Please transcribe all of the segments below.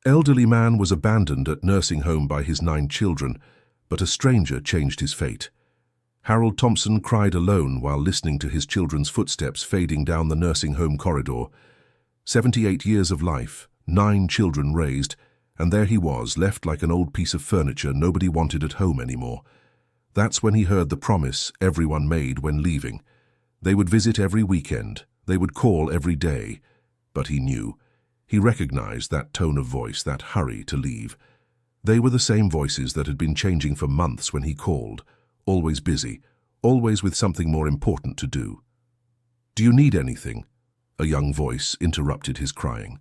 Elderly man was abandoned at nursing home by his 9 children, but a stranger changed his fate. Harold Thompson cried alone while listening to his children's footsteps fading down the nursing home corridor. 78 years of life, 9 children raised, and there he was, left like an old piece of furniture nobody wanted at home anymore. That's when he heard the promise everyone made when leaving. They would visit every weekend, they would call every day. But he knew. He recognized that tone of voice, that hurry to leave. They were the same voices that had been changing for months when he called, always busy, always with something more important to do. "Do you need anything?" A young voice interrupted his crying.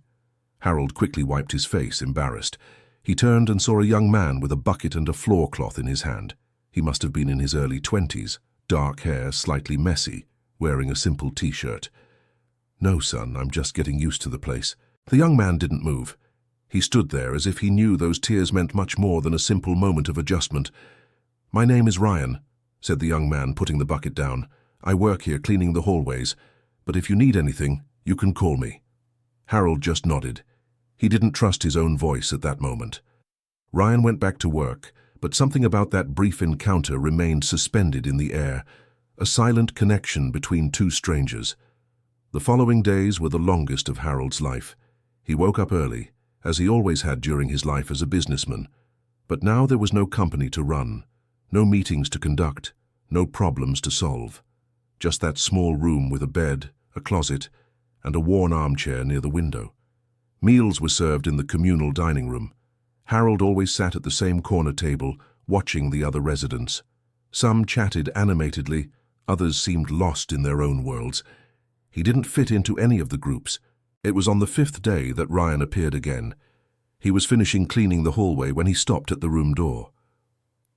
Harold quickly wiped his face, embarrassed. He turned and saw a young man with a bucket and a floor cloth in his hand. He must have been in his early 20s, dark hair, slightly messy, wearing a simple t-shirt. "No, son, I'm just getting used to the place." The young man didn't move. He stood there as if he knew those tears meant much more than a simple moment of adjustment. "My name is Ryan," said the young man, putting the bucket down. "I work here cleaning the hallways, but if you need anything, you can call me." Harold just nodded. He didn't trust his own voice at that moment. Ryan went back to work, but something about that brief encounter remained suspended in the air, a silent connection between 2 strangers. The following days were the longest of Harold's life. He woke up early, as he always had during his life as a businessman. But now there was no company to run, no meetings to conduct, no problems to solve. Just that small room with a bed, a closet, and a worn armchair near the window. Meals were served in the communal dining room. Harold always sat at the same corner table, watching the other residents. Some chatted animatedly, others seemed lost in their own worlds. He didn't fit into any of the groups. It was on the 5th day that Ryan appeared again. He was finishing cleaning the hallway when he stopped at the room door.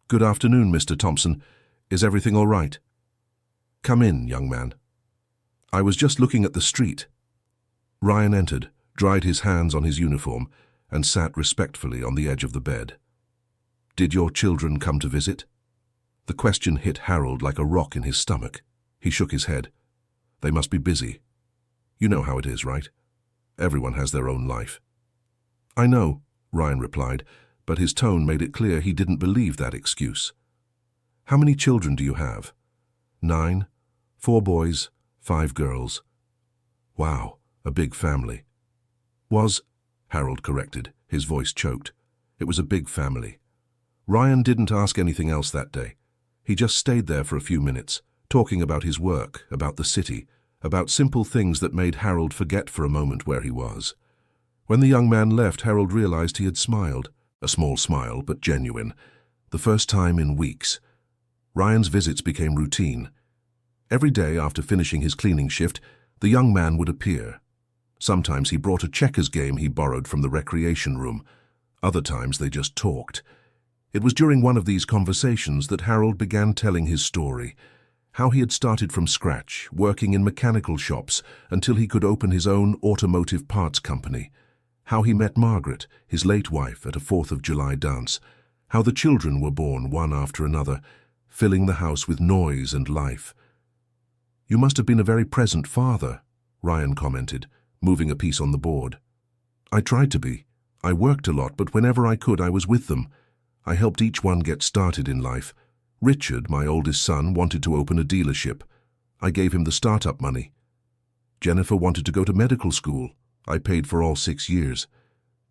"Good afternoon, Mr. Thompson. Is everything all right?" "Come in, young man." "I was just looking at the street." Ryan entered, dried his hands on his uniform, and sat respectfully on the edge of the bed. "Did your children come to visit?" The question hit Harold like a rock in his stomach. He shook his head. "They must be busy. You know how it is, right? Everyone has their own life." "I know," Ryan replied, but his tone made it clear he didn't believe that excuse. "How many children do you have?" 9, 4 boys, 5 girls. "Wow, a big family." Harold corrected, his voice choked. It was a big family. Ryan didn't ask anything else that day. He just stayed there for a few minutes, talking about his work, about the city, about simple things that made Harold forget for a moment where he was. When the young man left, Harold realized he had smiled, a small smile, but genuine, the first time in weeks. Ryan's visits became routine. Every day after finishing his cleaning shift, the young man would appear. Sometimes he brought a checkers game he borrowed from the recreation room. Other times they just talked. It was during one of these conversations that Harold began telling his story, how he had started from scratch, working in mechanical shops until he could open his own automotive parts company, how he met Margaret, his late wife, at a 4th of July dance, how the children were born one after another, filling the house with noise and life. "You must have been a very present father," Ryan commented, moving a piece on the board. "I tried to be. I worked a lot, but whenever I could, I was with them. I helped each one get started in life. Richard, my oldest son, wanted to open a dealership. I gave him the startup money. Jennifer wanted to go to medical school. I paid for all 6 years.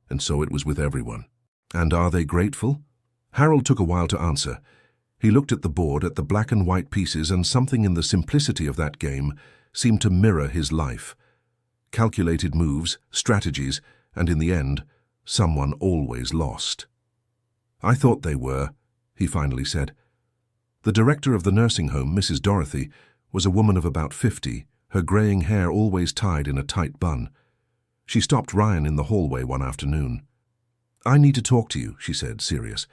And so it was with everyone." "And are they grateful?" Harold took a while to answer. He looked at the board, at the black and white pieces, and something in the simplicity of that game seemed to mirror his life. Calculated moves, strategies, and in the end, someone always lost. "I thought they were," he finally said. The director of the nursing home, Mrs. Dorothy, was a woman of about 50, her graying hair always tied in a tight bun. She stopped Ryan in the hallway one afternoon. "I need to talk to you," she said, serious.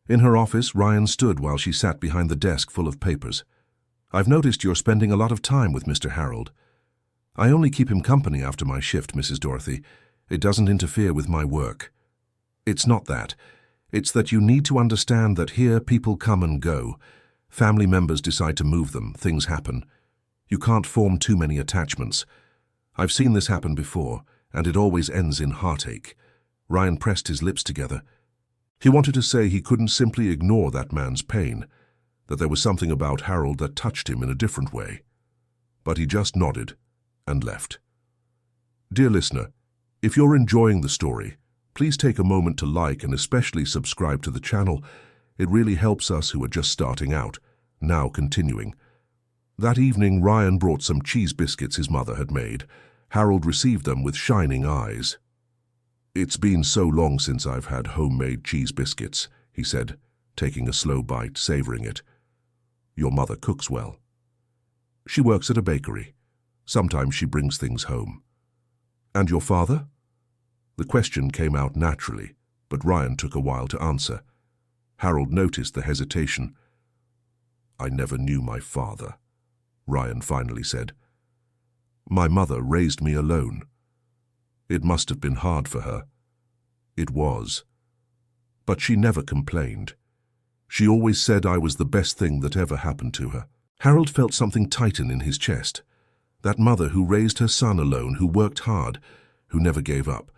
In her office, Ryan stood while she sat behind the desk full of papers. "I've noticed you're spending a lot of time with Mr. Harold." "I only keep him company after my shift, Mrs. Dorothy. It doesn't interfere with my work." "It's not that. It's that you need to understand that here people come and go. Family members decide to move them, things happen. You can't form too many attachments. I've seen this happen before, and it always ends in heartache." Ryan pressed his lips together. He wanted to say he couldn't simply ignore that man's pain, that there was something about Harold that touched him in a different way. But he just nodded and left. Dear listener, if you're enjoying the story, please take a moment to like and especially subscribe to the channel. It really helps us who are just starting out. Now continuing. That evening, Ryan brought some cheese biscuits his mother had made. Harold received them with shining eyes. "It's been so long since I've had homemade cheese biscuits," he said, taking a slow bite, savoring it. "Your mother cooks well." "She works at a bakery. Sometimes she brings things home." "And your father?" The question came out naturally, but Ryan took a while to answer. Harold noticed the hesitation. "I never knew my father," Ryan finally said. "My mother raised me alone. It must have been hard for her." It was. But she never complained. She always said I was the best thing that ever happened to her. Harold felt something tighten in his chest. That mother who raised her son alone, who worked hard, who never gave up.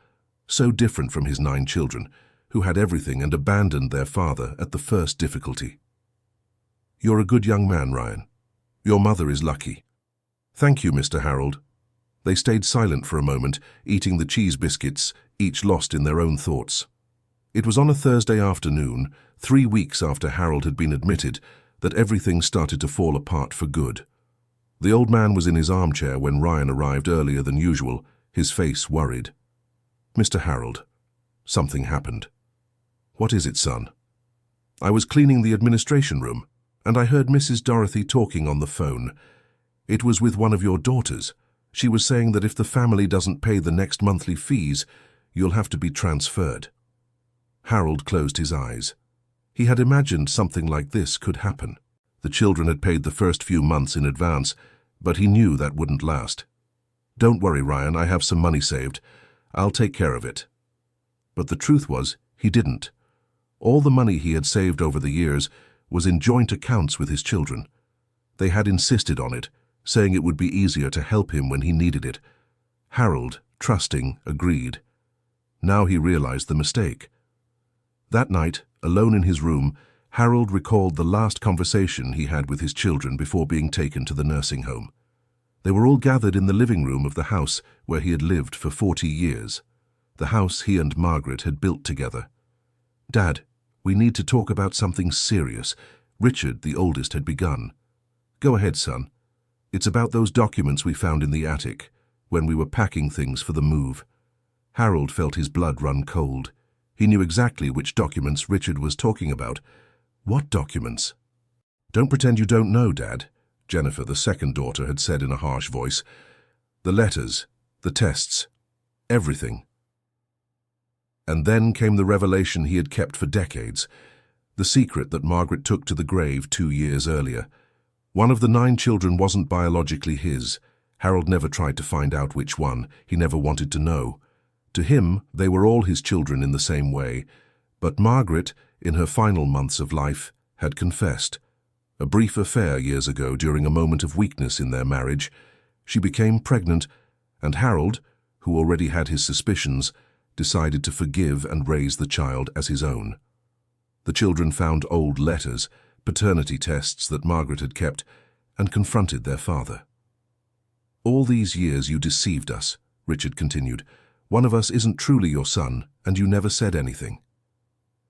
So different from his 9 children, who had everything and abandoned their father at the first difficulty. "You're a good young man, Ryan. Your mother is lucky." "Thank you, Mr. Harold." They stayed silent for a moment, eating the cheese biscuits, each lost in their own thoughts. It was on a Thursday afternoon, 3 weeks after Harold had been admitted, that everything started to fall apart for good. The old man was in his armchair when Ryan arrived earlier than usual, his face worried. "Mr. Harold, something happened." "What is it, son?" "I was cleaning the administration room, and I heard Mrs. Dorothy talking on the phone. It was with one of your daughters. She was saying that if the family doesn't pay the next monthly fees, you'll have to be transferred." Harold closed his eyes. He had imagined something like this could happen. The children had paid the first few months in advance, but he knew that wouldn't last. "Don't worry, Ryan, I have some money saved. I'll take care of it." But the truth was, he didn't. All the money he had saved over the years was in joint accounts with his children. They had insisted on it, saying it would be easier to help him when he needed it. Harold, trusting, agreed. Now he realized the mistake. That night, alone in his room, Harold recalled the last conversation he had with his children before being taken to the nursing home. They were all gathered in the living room of the house where he had lived for 40 years, the house he and Margaret had built together. "Dad, we need to talk about something serious," Richard, the oldest, had begun. "Go ahead, son. It's about those documents we found in the attic, when we were packing things for the move." Harold felt his blood run cold. He knew exactly which documents Richard was talking about. "What documents?" "Don't pretend you don't know, Dad," Jennifer, the second daughter, had said in a harsh voice. "The letters, the tests, everything." And then came the revelation he had kept for decades, the secret that Margaret took to the grave 2 years earlier. One of the 9 children wasn't biologically his. Harold never tried to find out which one. He never wanted to know. To him, they were all his children in the same way. But Margaret, in her final months of life, had confessed. A brief affair years ago during a moment of weakness in their marriage. She became pregnant, and Harold, who already had his suspicions, decided to forgive and raise the child as his own. The children found old letters, paternity tests that Margaret had kept, and confronted their father. "All these years you deceived us," Richard continued. "One of us isn't truly your son, and you never said anything."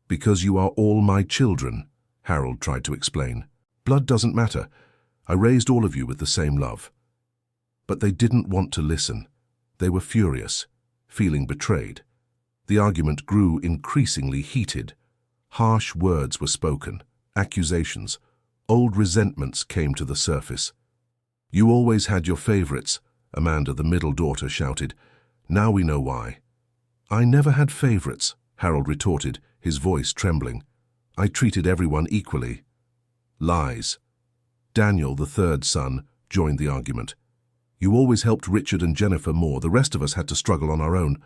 "Because you are all my children," Harold tried to explain. "Blood doesn't matter. I raised all of you with the same love." But they didn't want to listen. They were furious, feeling betrayed. The argument grew increasingly heated. Harsh words were spoken, accusations. Old resentments came to the surface. "You always had your favorites," Amanda, the middle daughter, shouted. "Now we know why." "I never had favorites," Harold retorted, his voice trembling. "I treated everyone equally." "Lies." Daniel, the third son, joined the argument. "You always helped Richard and Jennifer more. The rest of us had to struggle on our own."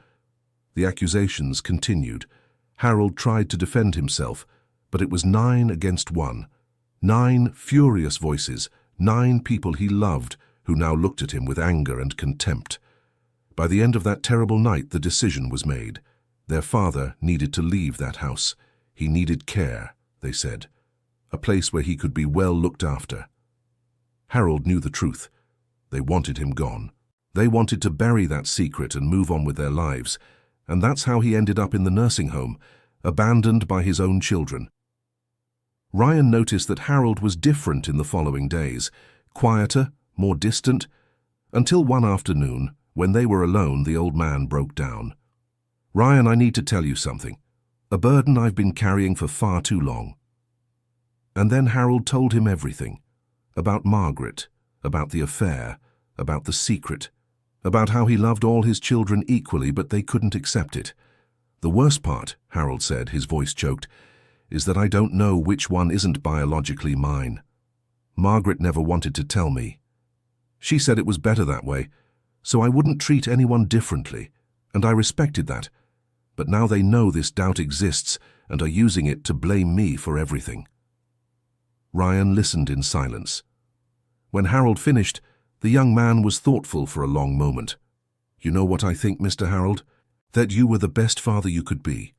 The accusations continued. Harold tried to defend himself, but it was 9 against 1. 9 furious voices, 9 people he loved, who now looked at him with anger and contempt. By the end of that terrible night, the decision was made. Their father needed to leave that house. He needed care, they said. A place where he could be well looked after. Harold knew the truth. They wanted him gone. They wanted to bury that secret and move on with their lives. And that's how he ended up in the nursing home, abandoned by his own children. Ryan noticed that Harold was different in the following days, quieter, more distant, until one afternoon, when they were alone, the old man broke down. "Ryan, I need to tell you something. A burden I've been carrying for far too long." And then Harold told him everything. About Margaret, about the affair, about the secret, about how he loved all his children equally, but they couldn't accept it. "The worst part," Harold said, his voice choked, "is that I don't know which one isn't biologically mine. Margaret never wanted to tell me. She said it was better that way, so I wouldn't treat anyone differently, and I respected that. But now they know this doubt exists and are using it to blame me for everything." Ryan listened in silence. When Harold finished, the young man was thoughtful for a long moment. "You know what I think, Mr. Harold? That you were the best father you could be.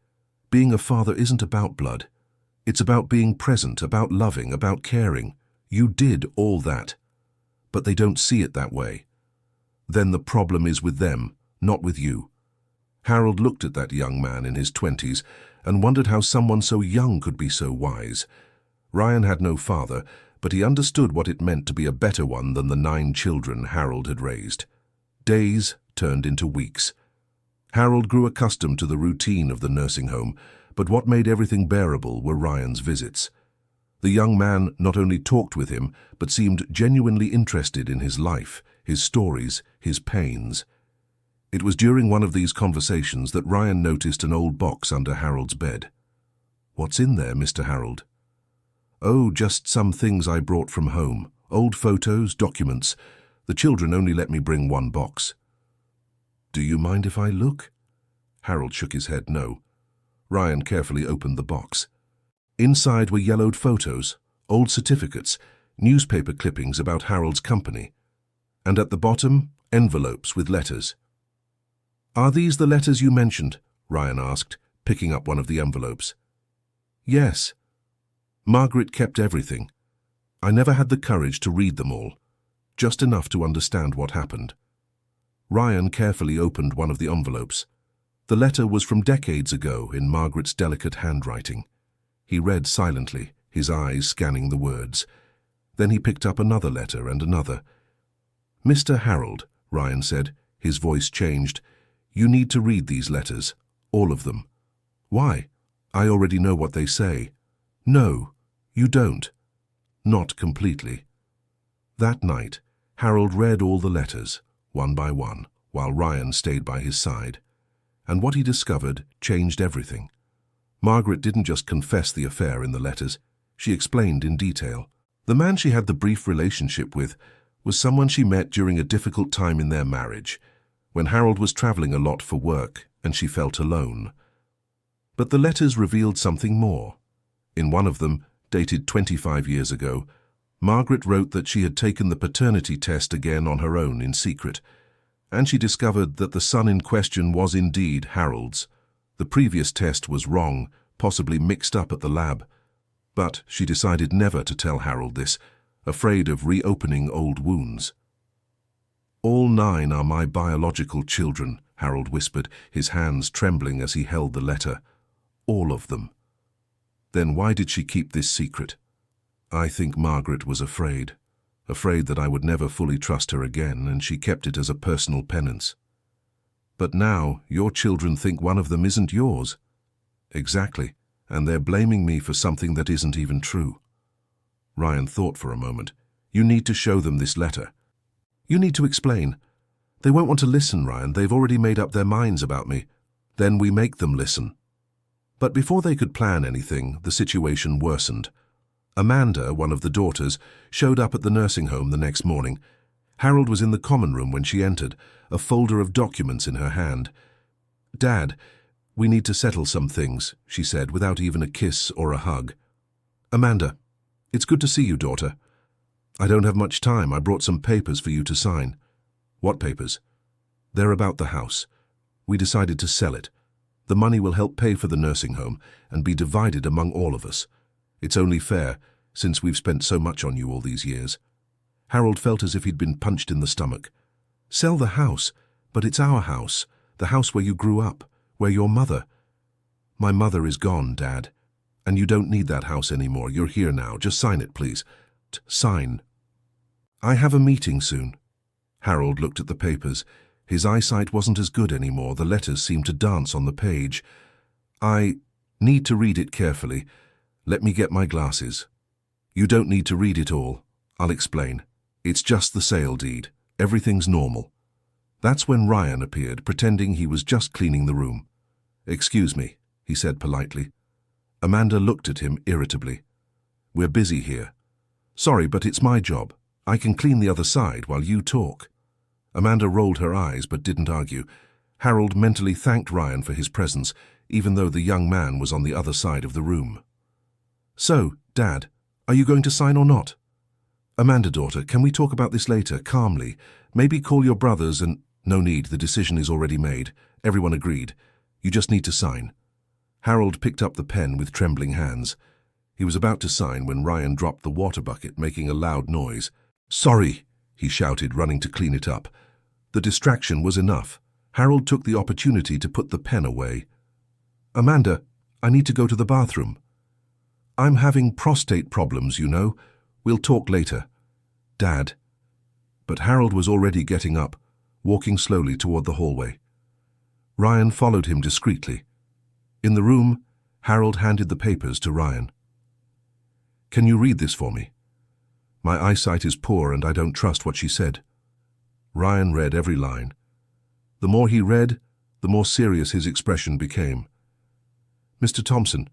Being a father isn't about blood. It's about being present, about loving, about caring. You did all that. But they don't see it that way. Then the problem is with them, not with you." Harold looked at that young man in his 20s and wondered how someone so young could be so wise. Ryan had no father, but he understood what it meant to be a better one than the 9 children Harold had raised. Days turned into weeks. Harold grew accustomed to the routine of the nursing home, but what made everything bearable were Ryan's visits. The young man not only talked with him, but seemed genuinely interested in his life, his stories, his pains. It was during one of these conversations that Ryan noticed an old box under Harold's bed. "What's in there, Mr. Harold?" "Oh, just some things I brought from home. Old photos, documents. The children only let me bring one box." "Do you mind if I look?" Harold shook his head no. Ryan carefully opened the box. Inside were yellowed photos, old certificates, newspaper clippings about Harold's company. And at the bottom, envelopes with letters. "Are these the letters you mentioned?" Ryan asked, picking up one of the envelopes. "Yes. Margaret kept everything. I never had the courage to read them all, just enough to understand what happened." Ryan carefully opened one of the envelopes. The letter was from decades ago in Margaret's delicate handwriting. He read silently, his eyes scanning the words. Then he picked up another letter and another. "Mr. Harold," Ryan said, his voice changed, "you need to read these letters, all of them." "Why? I already know what they say." "No, you don't. Not completely." That night, Harold read all the letters, one by one, while Ryan stayed by his side. And what he discovered changed everything. Margaret didn't just confess the affair in the letters. She explained in detail. The man she had the brief relationship with was someone she met during a difficult time in their marriage, when Harold was traveling a lot for work and she felt alone. But the letters revealed something more. In one of them, dated 25 years ago, Margaret wrote that she had taken the paternity test again on her own in secret, and she discovered that the son in question was indeed Harold's. The previous test was wrong, possibly mixed up at the lab. But she decided never to tell Harold this, afraid of reopening old wounds. "All 9 are my biological children," Harold whispered, his hands trembling as he held the letter. "All of them." "Then why did she keep this secret?" "I think Margaret was afraid that I would never fully trust her again, and she kept it as a personal penance." "But now your children think one of them isn't yours." "Exactly, and they're blaming me for something that isn't even true." Ryan thought for a moment. "You need to show them this letter. You need to explain. They won't want to listen, Ryan. They've already made up their minds about me. Then we make them listen." But before they could plan anything, the situation worsened. Amanda, one of the daughters, showed up at the nursing home the next morning. Harold was in the common room when she entered, a folder of documents in her hand. "Dad, we need to settle some things," she said, without even a kiss or a hug. "Amanda, it's good to see you, daughter. I don't have much time. I brought some papers for you to sign." "What papers?" "They're about the house. We decided to sell it. The money will help pay for the nursing home and be divided among all of us. It's only fair, since we've spent so much on you all these years. Harold felt as if he'd been punched in the stomach. Sell the house, but it's our house, the house where you grew up, where your mother... My mother is gone, Dad. And you don't need that house anymore. You're here now. Just sign it, please. Sign. I have a meeting soon. Harold looked at the papers. His eyesight wasn't as good anymore. The letters seemed to dance on the page. I need to read it carefully. Let me get my glasses. You don't need to read it all. I'll explain. It's just the sale deed. Everything's normal. That's when Ryan appeared, pretending he was just cleaning the room. Excuse me, he said politely. Amanda looked at him irritably. We're busy here. Sorry, but it's my job. I can clean the other side while you talk. Amanda rolled her eyes but didn't argue. Harold mentally thanked Ryan for his presence, even though the young man was on the other side of the room. So, Dad, are you going to sign or not? Amanda, daughter, can we talk about this later, calmly? Maybe call your brothers and... No need, the decision is already made. Everyone agreed. You just need to sign. Harold picked up the pen with trembling hands. He was about to sign when Ryan dropped the water bucket, making a loud noise. Sorry, he shouted, running to clean it up. The distraction was enough. Harold took the opportunity to put the pen away. Amanda, I need to go to the bathroom. I'm having prostate problems, you know. We'll talk later. Dad. But Harold was already getting up, walking slowly toward the hallway. Ryan followed him discreetly. In the room, Harold handed the papers to Ryan. Can you read this for me? My eyesight is poor and I don't trust what she said. Ryan read every line. The more he read, the more serious his expression became. Mr. Thompson,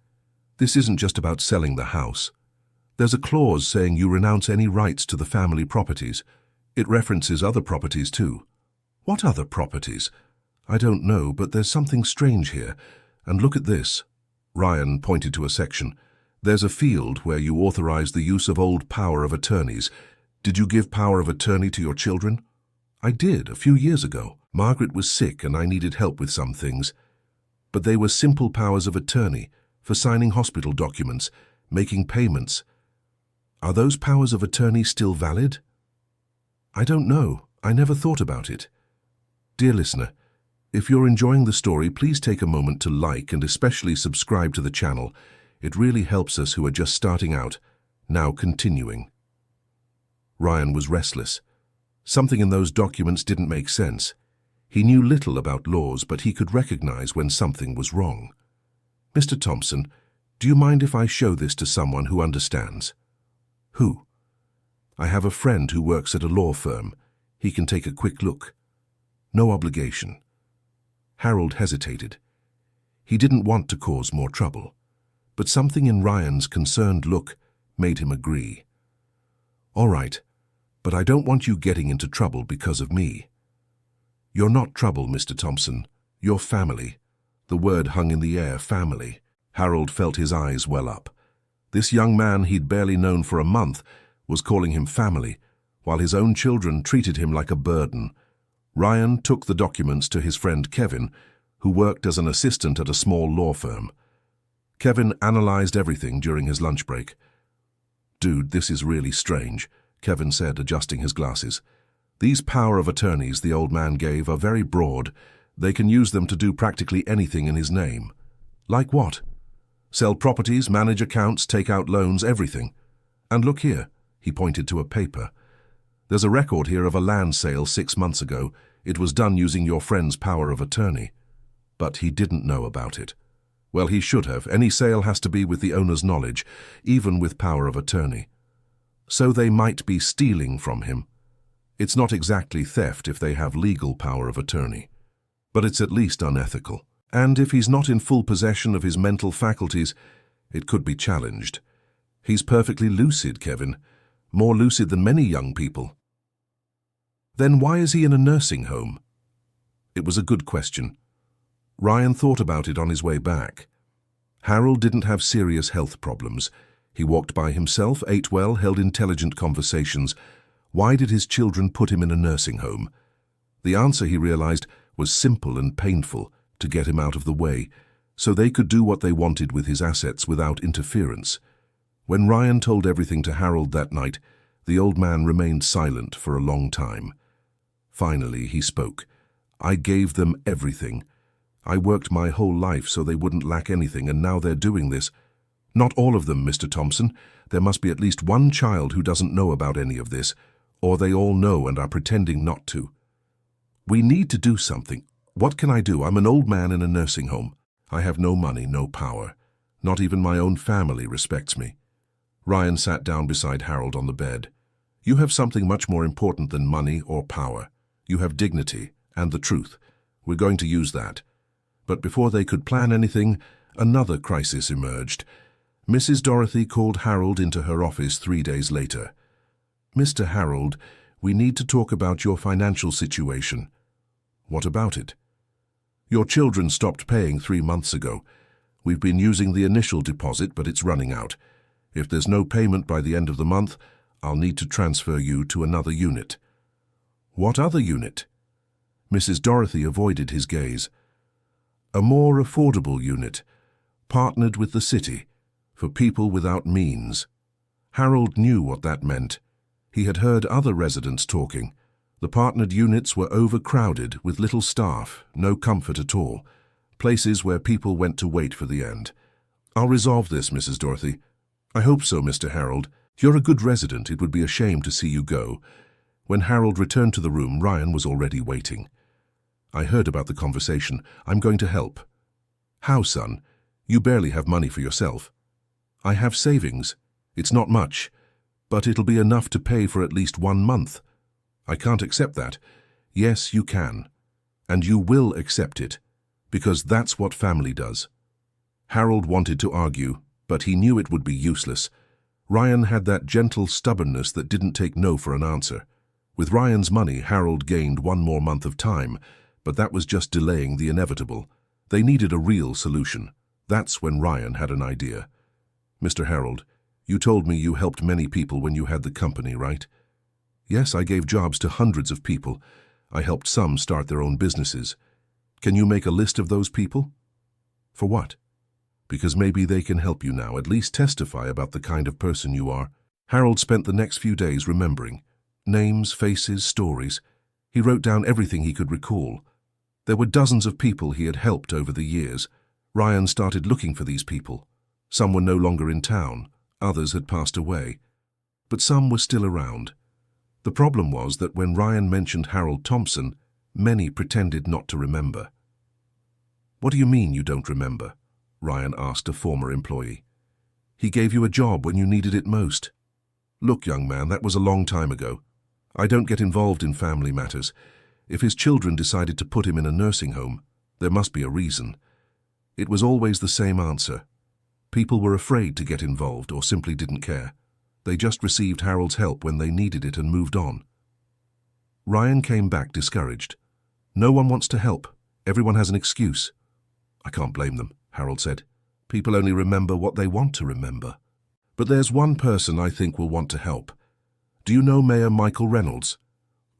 this isn't just about selling the house. There's a clause saying you renounce any rights to the family properties. It references other properties too. What other properties? I don't know, but there's something strange here. And look at this. Ryan pointed to a section. There's a field where you authorize the use of old power of attorneys. Did you give power of attorney to your children? I did, a few years ago. Margaret was sick and I needed help with some things. But they were simple powers of attorney, for signing hospital documents, making payments. Are those powers of attorney still valid? I don't know. I never thought about it. Dear listener, if you're enjoying the story, please take a moment to like and especially subscribe to the channel. It really helps us who are just starting out. Now continuing. Ryan was restless. Something in those documents didn't make sense. He knew little about laws, but he could recognize when something was wrong. Mr. Thompson, do you mind if I show this to someone who understands? Who? I have a friend who works at a law firm. He can take a quick look. No obligation. Harold hesitated. He didn't want to cause more trouble, but something in Ryan's concerned look made him agree. All right, but I don't want you getting into trouble because of me. You're not trouble, Mr. Thompson. You're family. The word hung in the air, family. Harold felt his eyes well up. This young man he'd barely known for a month was calling him family, while his own children treated him like a burden. Ryan took the documents to his friend Kevin, who worked as an assistant at a small law firm. Kevin analyzed everything during his lunch break. Dude, this is really strange, Kevin said, adjusting his glasses. These power of attorneys the old man gave are very broad. They can use them to do practically anything in his name. Like what? Sell properties, manage accounts, take out loans, everything. And look here, he pointed to a paper. There's a record here of a land sale 6 months ago. It was done using your friend's power of attorney. But he didn't know about it. Well, he should have. Any sale has to be with the owner's knowledge, even with power of attorney. So they might be stealing from him. It's not exactly theft if they have legal power of attorney. But it's at least unethical. And if he's not in full possession of his mental faculties, it could be challenged. He's perfectly lucid, Kevin. More lucid than many young people. Then why is he in a nursing home? It was a good question. Ryan thought about it on his way back. Harold didn't have serious health problems. He walked by himself, ate well, held intelligent conversations. Why did his children put him in a nursing home? The answer, he realized, was simple and painful: to get him out of the way, so they could do what they wanted with his assets without interference. When Ryan told everything to Harold that night, the old man remained silent for a long time. Finally, he spoke. "I gave them everything. I worked my whole life so they wouldn't lack anything, and now they're doing this." "Not all of them, Mr. Thompson. There must be at least one child who doesn't know about any of this, or they all know and are pretending not to. We need to do something. What can I do? I'm an old man in a nursing home. I have no money, no power. Not even my own family respects me." Ryan sat down beside Harold on the bed. "You have something much more important than money or power. You have dignity and the truth. We're going to use that." But before they could plan anything, another crisis emerged. Mrs. Dorothy called Harold into her office 3 days later. "Mr. Harold, we need to talk about your financial situation." "What about it?" "Your children stopped paying 3 months ago. We've been using the initial deposit, but it's running out. If there's no payment by the end of the month, I'll need to transfer you to another unit." "What other unit?" Mrs. Dorothy avoided his gaze. "A more affordable unit, partnered with the city, for people without means." Harold knew what that meant. He had heard other residents talking. The partnered units were overcrowded with little staff, no comfort at all, places where people went to wait for the end. "I'll resolve this, Mrs. Dorothy." "I hope so, Mr. Harold. You're a good resident. It would be a shame to see you go." When Harold returned to the room, Ryan was already waiting. "I heard about the conversation. I'm going to help." "How, son? You barely have money for yourself." "I have savings. It's not much, but it'll be enough to pay for at least 1 month." "I can't accept that." "Yes, you can. And you will accept it, because that's what family does." Harold wanted to argue, but he knew it would be useless. Ryan had that gentle stubbornness that didn't take no for an answer. With Ryan's money, Harold gained 1 more month of time, but that was just delaying the inevitable. They needed a real solution. That's when Ryan had an idea. "Mr. Harold, you told me you helped many people when you had the company, right?" "Yes, I gave jobs to hundreds of people. I helped some start their own businesses." "Can you make a list of those people?" "For what?" "Because maybe they can help you now, at least testify about the kind of person you are." Harold spent the next few days remembering. Names, faces, stories. He wrote down everything he could recall. There were dozens of people he had helped over the years. Ryan started looking for these people. Some were no longer in town, others had passed away. But some were still around. The problem was that when Ryan mentioned Harold Thompson, many pretended not to remember. "What do you mean you don't remember?" Ryan asked a former employee. "He gave you a job when you needed it most." "Look, young man, that was a long time ago. I don't get involved in family matters. If his children decided to put him in a nursing home, there must be a reason." It was always the same answer. People were afraid to get involved or simply didn't care. They just received Harold's help when they needed it and moved on. Ryan came back discouraged. "No one wants to help. Everyone has an excuse." "I can't blame them," Harold said. "People only remember what they want to remember. But there's one person I think will want to help. Do you know Mayor Michael Reynolds?"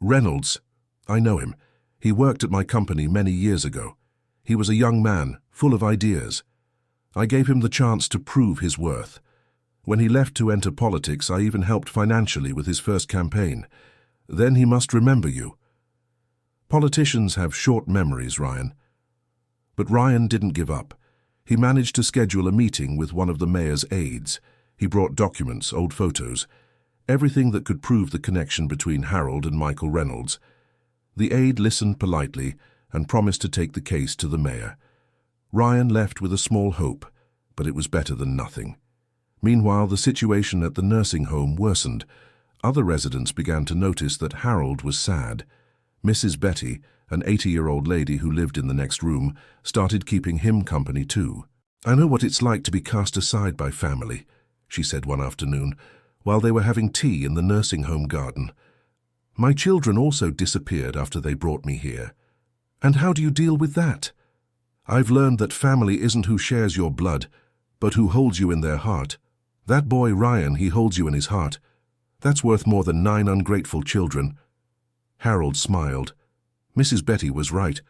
"Reynolds? I know him. He worked at my company many years ago. He was a young man, full of ideas. I gave him the chance to prove his worth. When he left to enter politics, I even helped financially with his first campaign. Then he must remember you." Politicians have short memories, Ryan. But Ryan didn't give up. He managed to schedule a meeting with one of the mayor's aides. He brought documents, old photos, everything that could prove the connection between Harold and Michael Reynolds. The aide listened politely and promised to take the case to the mayor. Ryan left with a small hope, but it was better than nothing. Meanwhile, the situation at the nursing home worsened. Other residents began to notice that Harold was sad. Mrs. Betty, an 80-year-old lady who lived in the next room, started keeping him company too. "I know what it's like to be cast aside by family," she said one afternoon, while they were having tea in the nursing home garden. "My children also disappeared after they brought me here. And how do you deal with that? I've learned that family isn't who shares your blood, but who holds you in their heart. That boy Ryan, he holds you in his heart. That's worth more than 9 ungrateful children." Harold smiled. Mrs. Betty was right.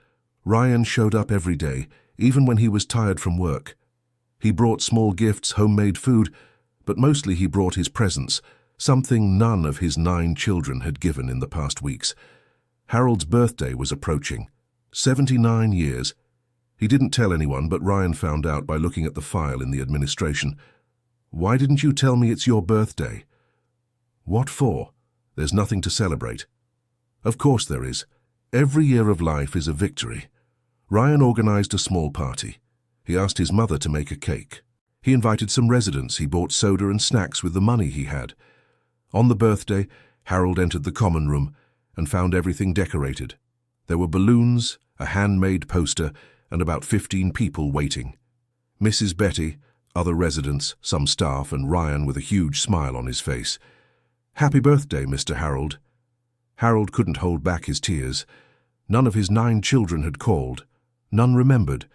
Ryan showed up every day. even when he was tired from work. He brought small gifts, homemade food, but mostly he brought his presence, something none of his 9 children had given in the past weeks. Harold's birthday was approaching. 79 years. He didn't tell anyone, but Ryan found out by looking at the file in the administration. "Why didn't you tell me it's your birthday?" "What for? There's nothing to celebrate." "Of course there is. Every year of life is a victory." Ryan organized a small party. He asked his mother to make a cake. He invited some residents. He bought soda and snacks with the money he had. On the birthday, Harold entered the common room and found everything decorated. There were balloons, a handmade poster, and about 15 people waiting. Mrs. Betty, other residents, some staff, and Ryan with a huge smile on his face. "Happy birthday, Mr. Harold." Harold couldn't hold back his tears. None of his 9 children had called. None remembered.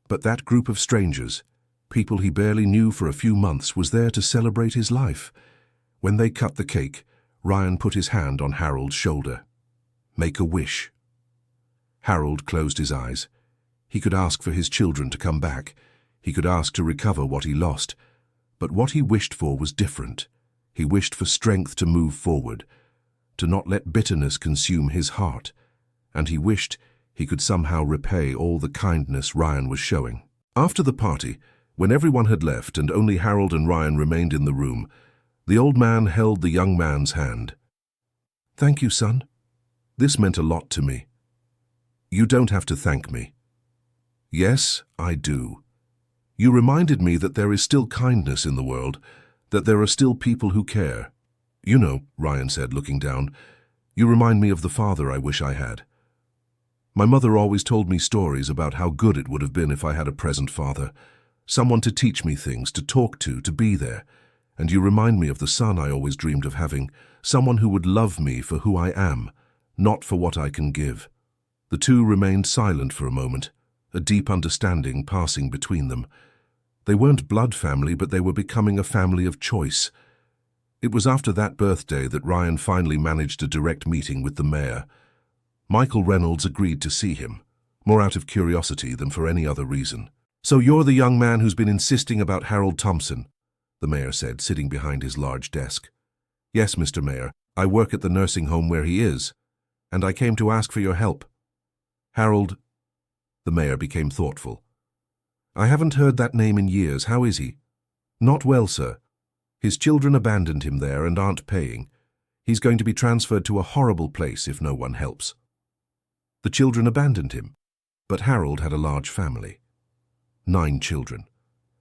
But that group of strangers, people he barely knew for a few months, was there to celebrate his life. When they cut the cake, Ryan put his hand on Harold's shoulder. "Make a wish." Harold closed his eyes. He could ask for his children to come back. He could ask to recover what he lost. But what he wished for was different. He wished for strength to move forward, to not let bitterness consume his heart. And he wished he could somehow repay all the kindness Ryan was showing. After the party, when everyone had left and only Harold and Ryan remained in the room, the old man held the young man's hand. "Thank you, son. This meant a lot to me." "You don't have to thank me." "Yes, I do. You reminded me that there is still kindness in the world, that there are still people who care." "You know," Ryan said, looking down, "you remind me of the father I wish I had. My mother always told me stories about how good it would have been if I had a present father, someone to teach me things, to talk to be there. And you remind me of the son I always dreamed of having, someone who would love me for who I am, not for what I can give." The two remained silent for a moment, a deep understanding passing between them. They weren't blood family, but they were becoming a family of choice. It was after that birthday that Ryan finally managed a direct meeting with the mayor. Michael Reynolds agreed to see him, more out of curiosity than for any other reason. "So you're the young man who's been insisting about Harold Thompson," the mayor said, sitting behind his large desk. "Yes, Mr. Mayor, I work at the nursing home where he is, and I came to ask for your help." "Harold," the mayor became thoughtful. "I haven't heard that name in years. How is he?" "Not well, sir. His children abandoned him there and aren't paying. He's going to be transferred to a horrible place if no one helps." The children abandoned him, but Harold had a large family. 9 children,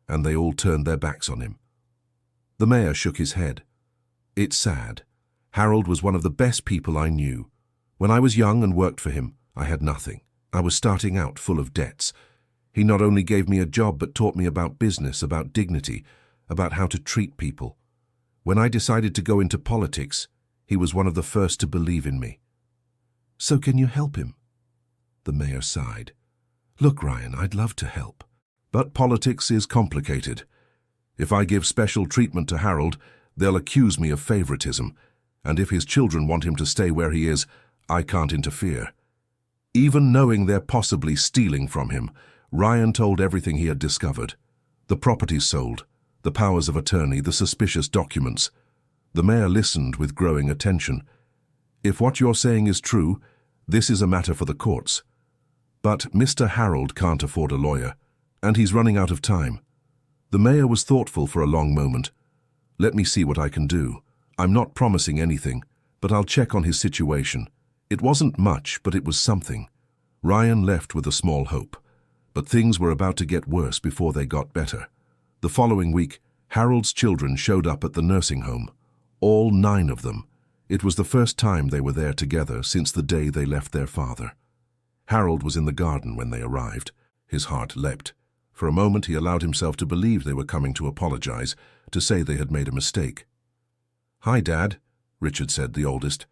and they all turned their backs on him. The mayor shook his head. "It's sad. Harold was one of the best people I knew. When I was young and worked for him, I had nothing. I was starting out full of debts. He not only gave me a job but taught me about business, about dignity, about how to treat people. When I decided to go into politics, he was one of the first to believe in me." "So can you help him?" The mayor sighed. "Look, Ryan, I'd love to help. But politics is complicated. If I give special treatment to Harold, they'll accuse me of favoritism, and if his children want him to stay where he is, I can't interfere." Even knowing they're possibly stealing from him, Ryan told everything he had discovered. The properties sold, the powers of attorney, the suspicious documents. The mayor listened with growing attention. "If what you're saying is true, this is a matter for the courts. But Mr. Harold can't afford a lawyer, and he's running out of time." The mayor was thoughtful for a long moment. "Let me see what I can do. I'm not promising anything, but I'll check on his situation." It wasn't much, but it was something. Ryan left with a small hope. But things were about to get worse before they got better. The following week, Harold's children showed up at the nursing home. All 9 of them. It was the first time they were there together since the day they left their father. Harold was in the garden when they arrived. His heart leapt. For a moment he allowed himself to believe they were coming to apologize, to say they had made a mistake. "Hi, Dad," Richard said, the oldest.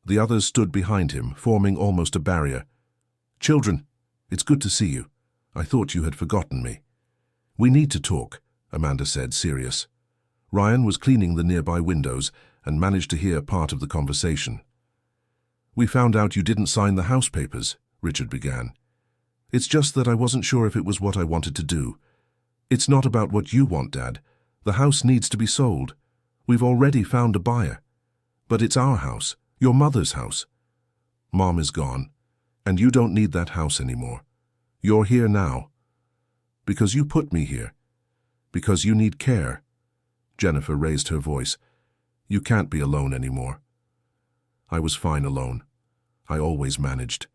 The others stood behind him, forming almost a barrier. "Children, it's good to see you. I thought you had forgotten me." "We need to talk," Amanda said, serious. Ryan was cleaning the nearby windows and managed to hear part of the conversation. "We found out you didn't sign the house papers," Richard began. It's just that I wasn't sure if it was what I wanted to do. It's not about what you want, Dad. The house needs to be sold. We've already found a buyer. But it's our house, your mother's house. Mom is gone, and you don't need that house anymore. You're here now. Because you put me here. Because you need care. Jennifer raised her voice. You can't be alone anymore. I was fine alone. I always managed.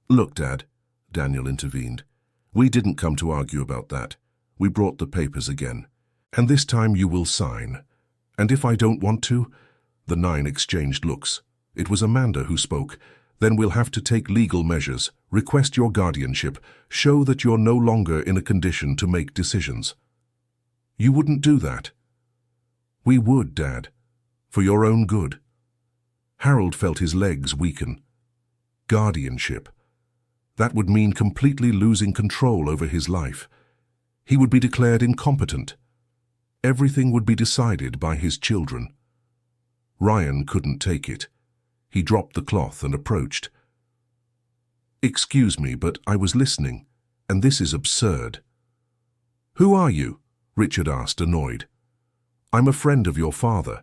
Look, Dad, Daniel intervened. We didn't come to argue about that. We brought the papers again. And this time you will sign. And if I don't want to? The 9 exchanged looks. It was Amanda who spoke. Then we'll have to take legal measures, request your guardianship, show that you're no longer in a condition to make decisions. You wouldn't do that. We would, Dad. For your own good. Harold felt his legs weaken. Guardianship. That would mean completely losing control over his life. He would be declared incompetent. Everything would be decided by his children. Ryan couldn't take it. He dropped the cloth and approached. Excuse me, but I was listening, and this is absurd. Who are you? Richard asked, annoyed. I'm a friend of your father,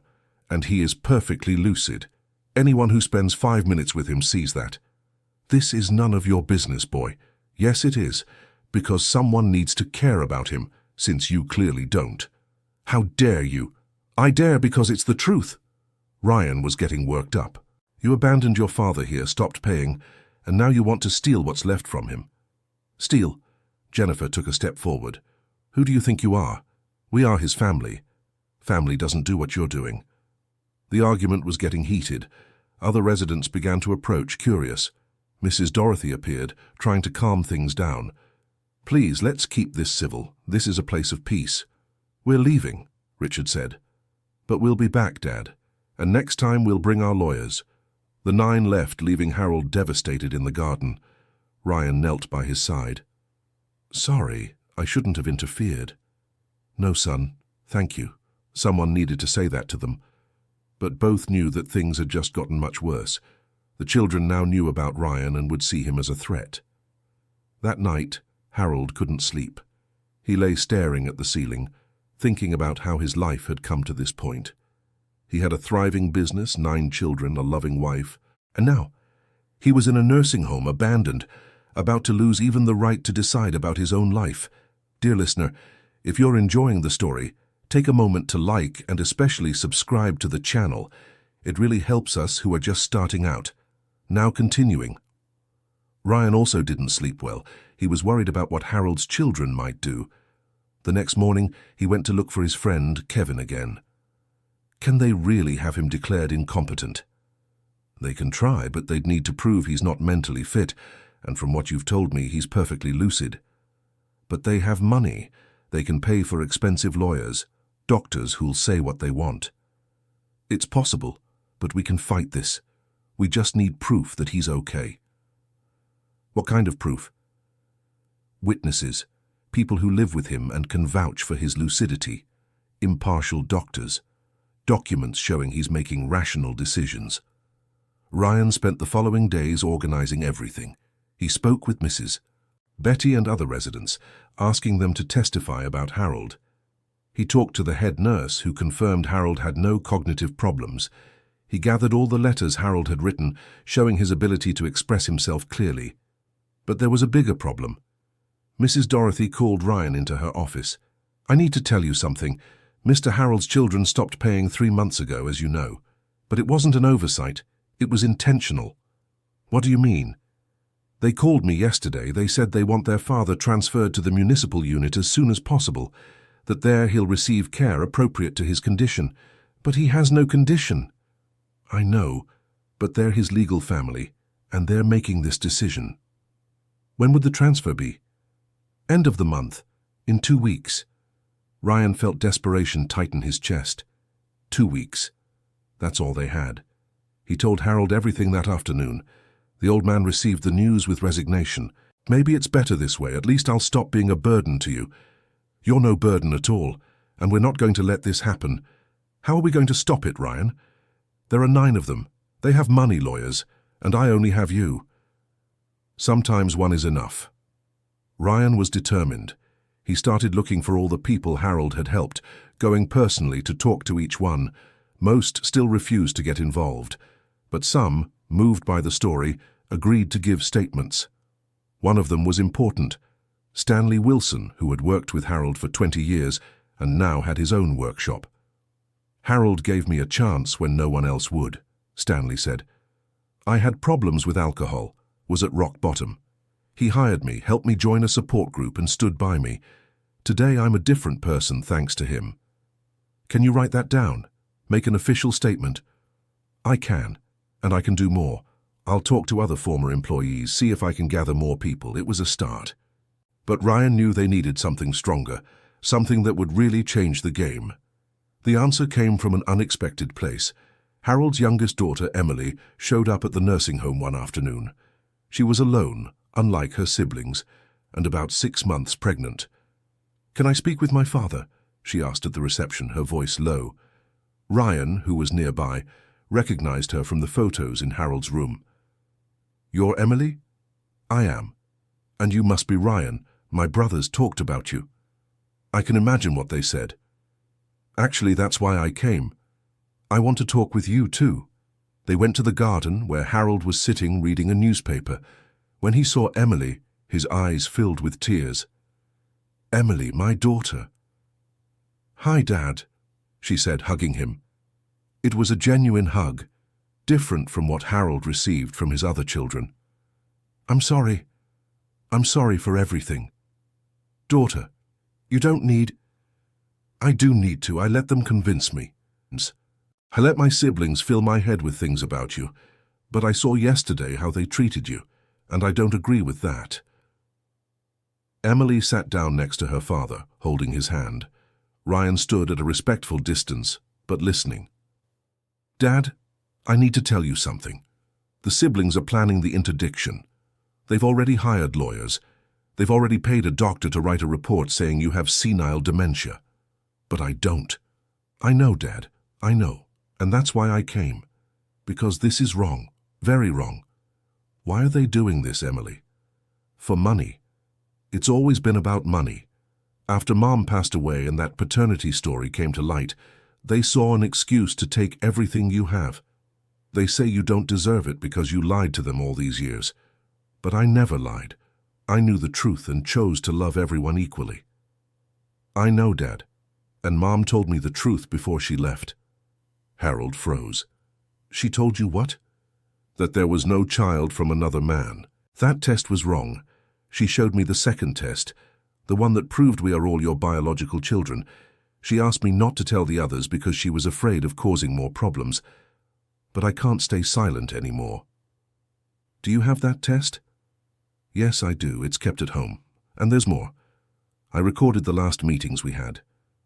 and he is perfectly lucid. Anyone who spends 5 minutes with him sees that. This is none of your business, boy. Yes, it is, because someone needs to care about him, since you clearly don't. How dare you? I dare because it's the truth. Ryan was getting worked up. You abandoned your father here, stopped paying, and now you want to steal what's left from him. Steal? Jennifer took a step forward. Who do you think you are? We are his family. Family doesn't do what you're doing. The argument was getting heated. Other residents began to approach, curious. Mrs. Dorothy appeared, trying to calm things down. Please, let's keep this civil. This is a place of peace. We're leaving, Richard said. But we'll be back, Dad. And next time we'll bring our lawyers. The 9 left, leaving Harold devastated in the garden. Ryan knelt by his side. Sorry, I shouldn't have interfered. No, son, thank you. Someone needed to say that to them. But both knew that things had just gotten much worse. The children now knew about Ryan and would see him as a threat. That night, Harold couldn't sleep. He lay staring at the ceiling, thinking about how his life had come to this point. He had a thriving business, 9 children, a loving wife, and now he was in a nursing home, abandoned, about to lose even the right to decide about his own life. Dear listener, if you're enjoying the story, take a moment to like and especially subscribe to the channel. It really helps us who are just starting out. Now continuing. Ryan also didn't sleep well. He was worried about what Harold's children might do. The next morning, he went to look for his friend, Kevin, again. Can they really have him declared incompetent? They can try, but they'd need to prove he's not mentally fit, and from what you've told me, he's perfectly lucid. But they have money. They can pay for expensive lawyers, doctors who'll say what they want. It's possible, but we can fight this. We just need proof that he's okay. What kind of proof? Witnesses, people who live with him and can vouch for his lucidity, impartial doctors, documents showing he's making rational decisions. Ryan spent the following days organizing everything. He spoke with Mrs. Betty and other residents, asking them to testify about Harold. He talked to the head nurse, who confirmed Harold had no cognitive problems. He gathered all the letters Harold had written, showing his ability to express himself clearly. But there was a bigger problem. Mrs. Dorothy called Ryan into her office. I need to tell you something. Mr. Harold's children stopped paying 3 months ago, as you know. But it wasn't an oversight. It was intentional. What do you mean? They called me yesterday. They said they want their father transferred to the municipal unit as soon as possible, that there he'll receive care appropriate to his condition. But he has no condition. I know, but they're his legal family, and they're making this decision. When would the transfer be? End of the month, in 2 weeks. Ryan felt desperation tighten his chest. 2 weeks. That's all they had. He told Harold everything that afternoon. The old man received the news with resignation. Maybe it's better this way. At least I'll stop being a burden to you. You're no burden at all, and we're not going to let this happen. How are we going to stop it, Ryan? There are 9 of them. They have money, lawyers, and I only have you. Sometimes one is enough. Ryan was determined. He started looking for all the people Harold had helped, going personally to talk to each one. Most still refused to get involved, but some, moved by the story, agreed to give statements. One of them was important. Stanley Wilson, who had worked with Harold for 20 years and now had his own workshop. "Harold gave me a chance when no one else would," Stanley said. "I had problems with alcohol, was at rock bottom. He hired me, helped me join a support group and stood by me. Today I'm a different person thanks to him." "Can you write that down? Make an official statement?" "I can, and I can do more. I'll talk to other former employees, see if I can gather more people." It was a start. But Ryan knew they needed something stronger, something that would really change the game. The answer came from an unexpected place. Harold's youngest daughter, Emily, showed up at the nursing home one afternoon. She was alone, unlike her siblings, and about 6 months pregnant. "Can I speak with my father?" she asked at the reception, her voice low. Ryan, who was nearby, recognized her from the photos in Harold's room. "You're Emily?" "I am. And you must be Ryan. My brothers talked about you." "I can imagine what they said. Actually, that's why I came. I want to talk with you too." They went to the garden where Harold was sitting reading a newspaper. When he saw Emily, his eyes filled with tears. "Emily, my daughter." "Hi, Dad," she said, hugging him. It was a genuine hug, different from what Harold received from his other children. "I'm sorry. I'm sorry for everything. Daughter, you don't need..." "I do need to. I let them convince me. I let my siblings fill my head with things about you, but I saw yesterday how they treated you, and I don't agree with that." Emily sat down next to her father, holding his hand. Ryan stood at a respectful distance, but listening. "Dad, I need to tell you something. The siblings are planning the interdiction. They've already hired lawyers. They've already paid a doctor to write a report saying you have senile dementia. But I don't. I know, Dad, I know, and that's why I came. Because this is wrong, very wrong. Why are they doing this, Emily? For money. It's always been about money. After Mom passed away and that paternity story came to light, they saw an excuse to take everything you have. They say you don't deserve it because you lied to them all these years. But I never lied. I knew the truth and chose to love everyone equally." "I know, Dad, and Mom told me the truth before she left." Harold froze. "She told you what?" "That there was no child from another man. That test was wrong. She showed me the second test, the one that proved we are all your biological children. She asked me not to tell the others because she was afraid of causing more problems. But I can't stay silent anymore." "Do you have that test?" "Yes, I do. It's kept at home. And there's more. I recorded the last meetings we had,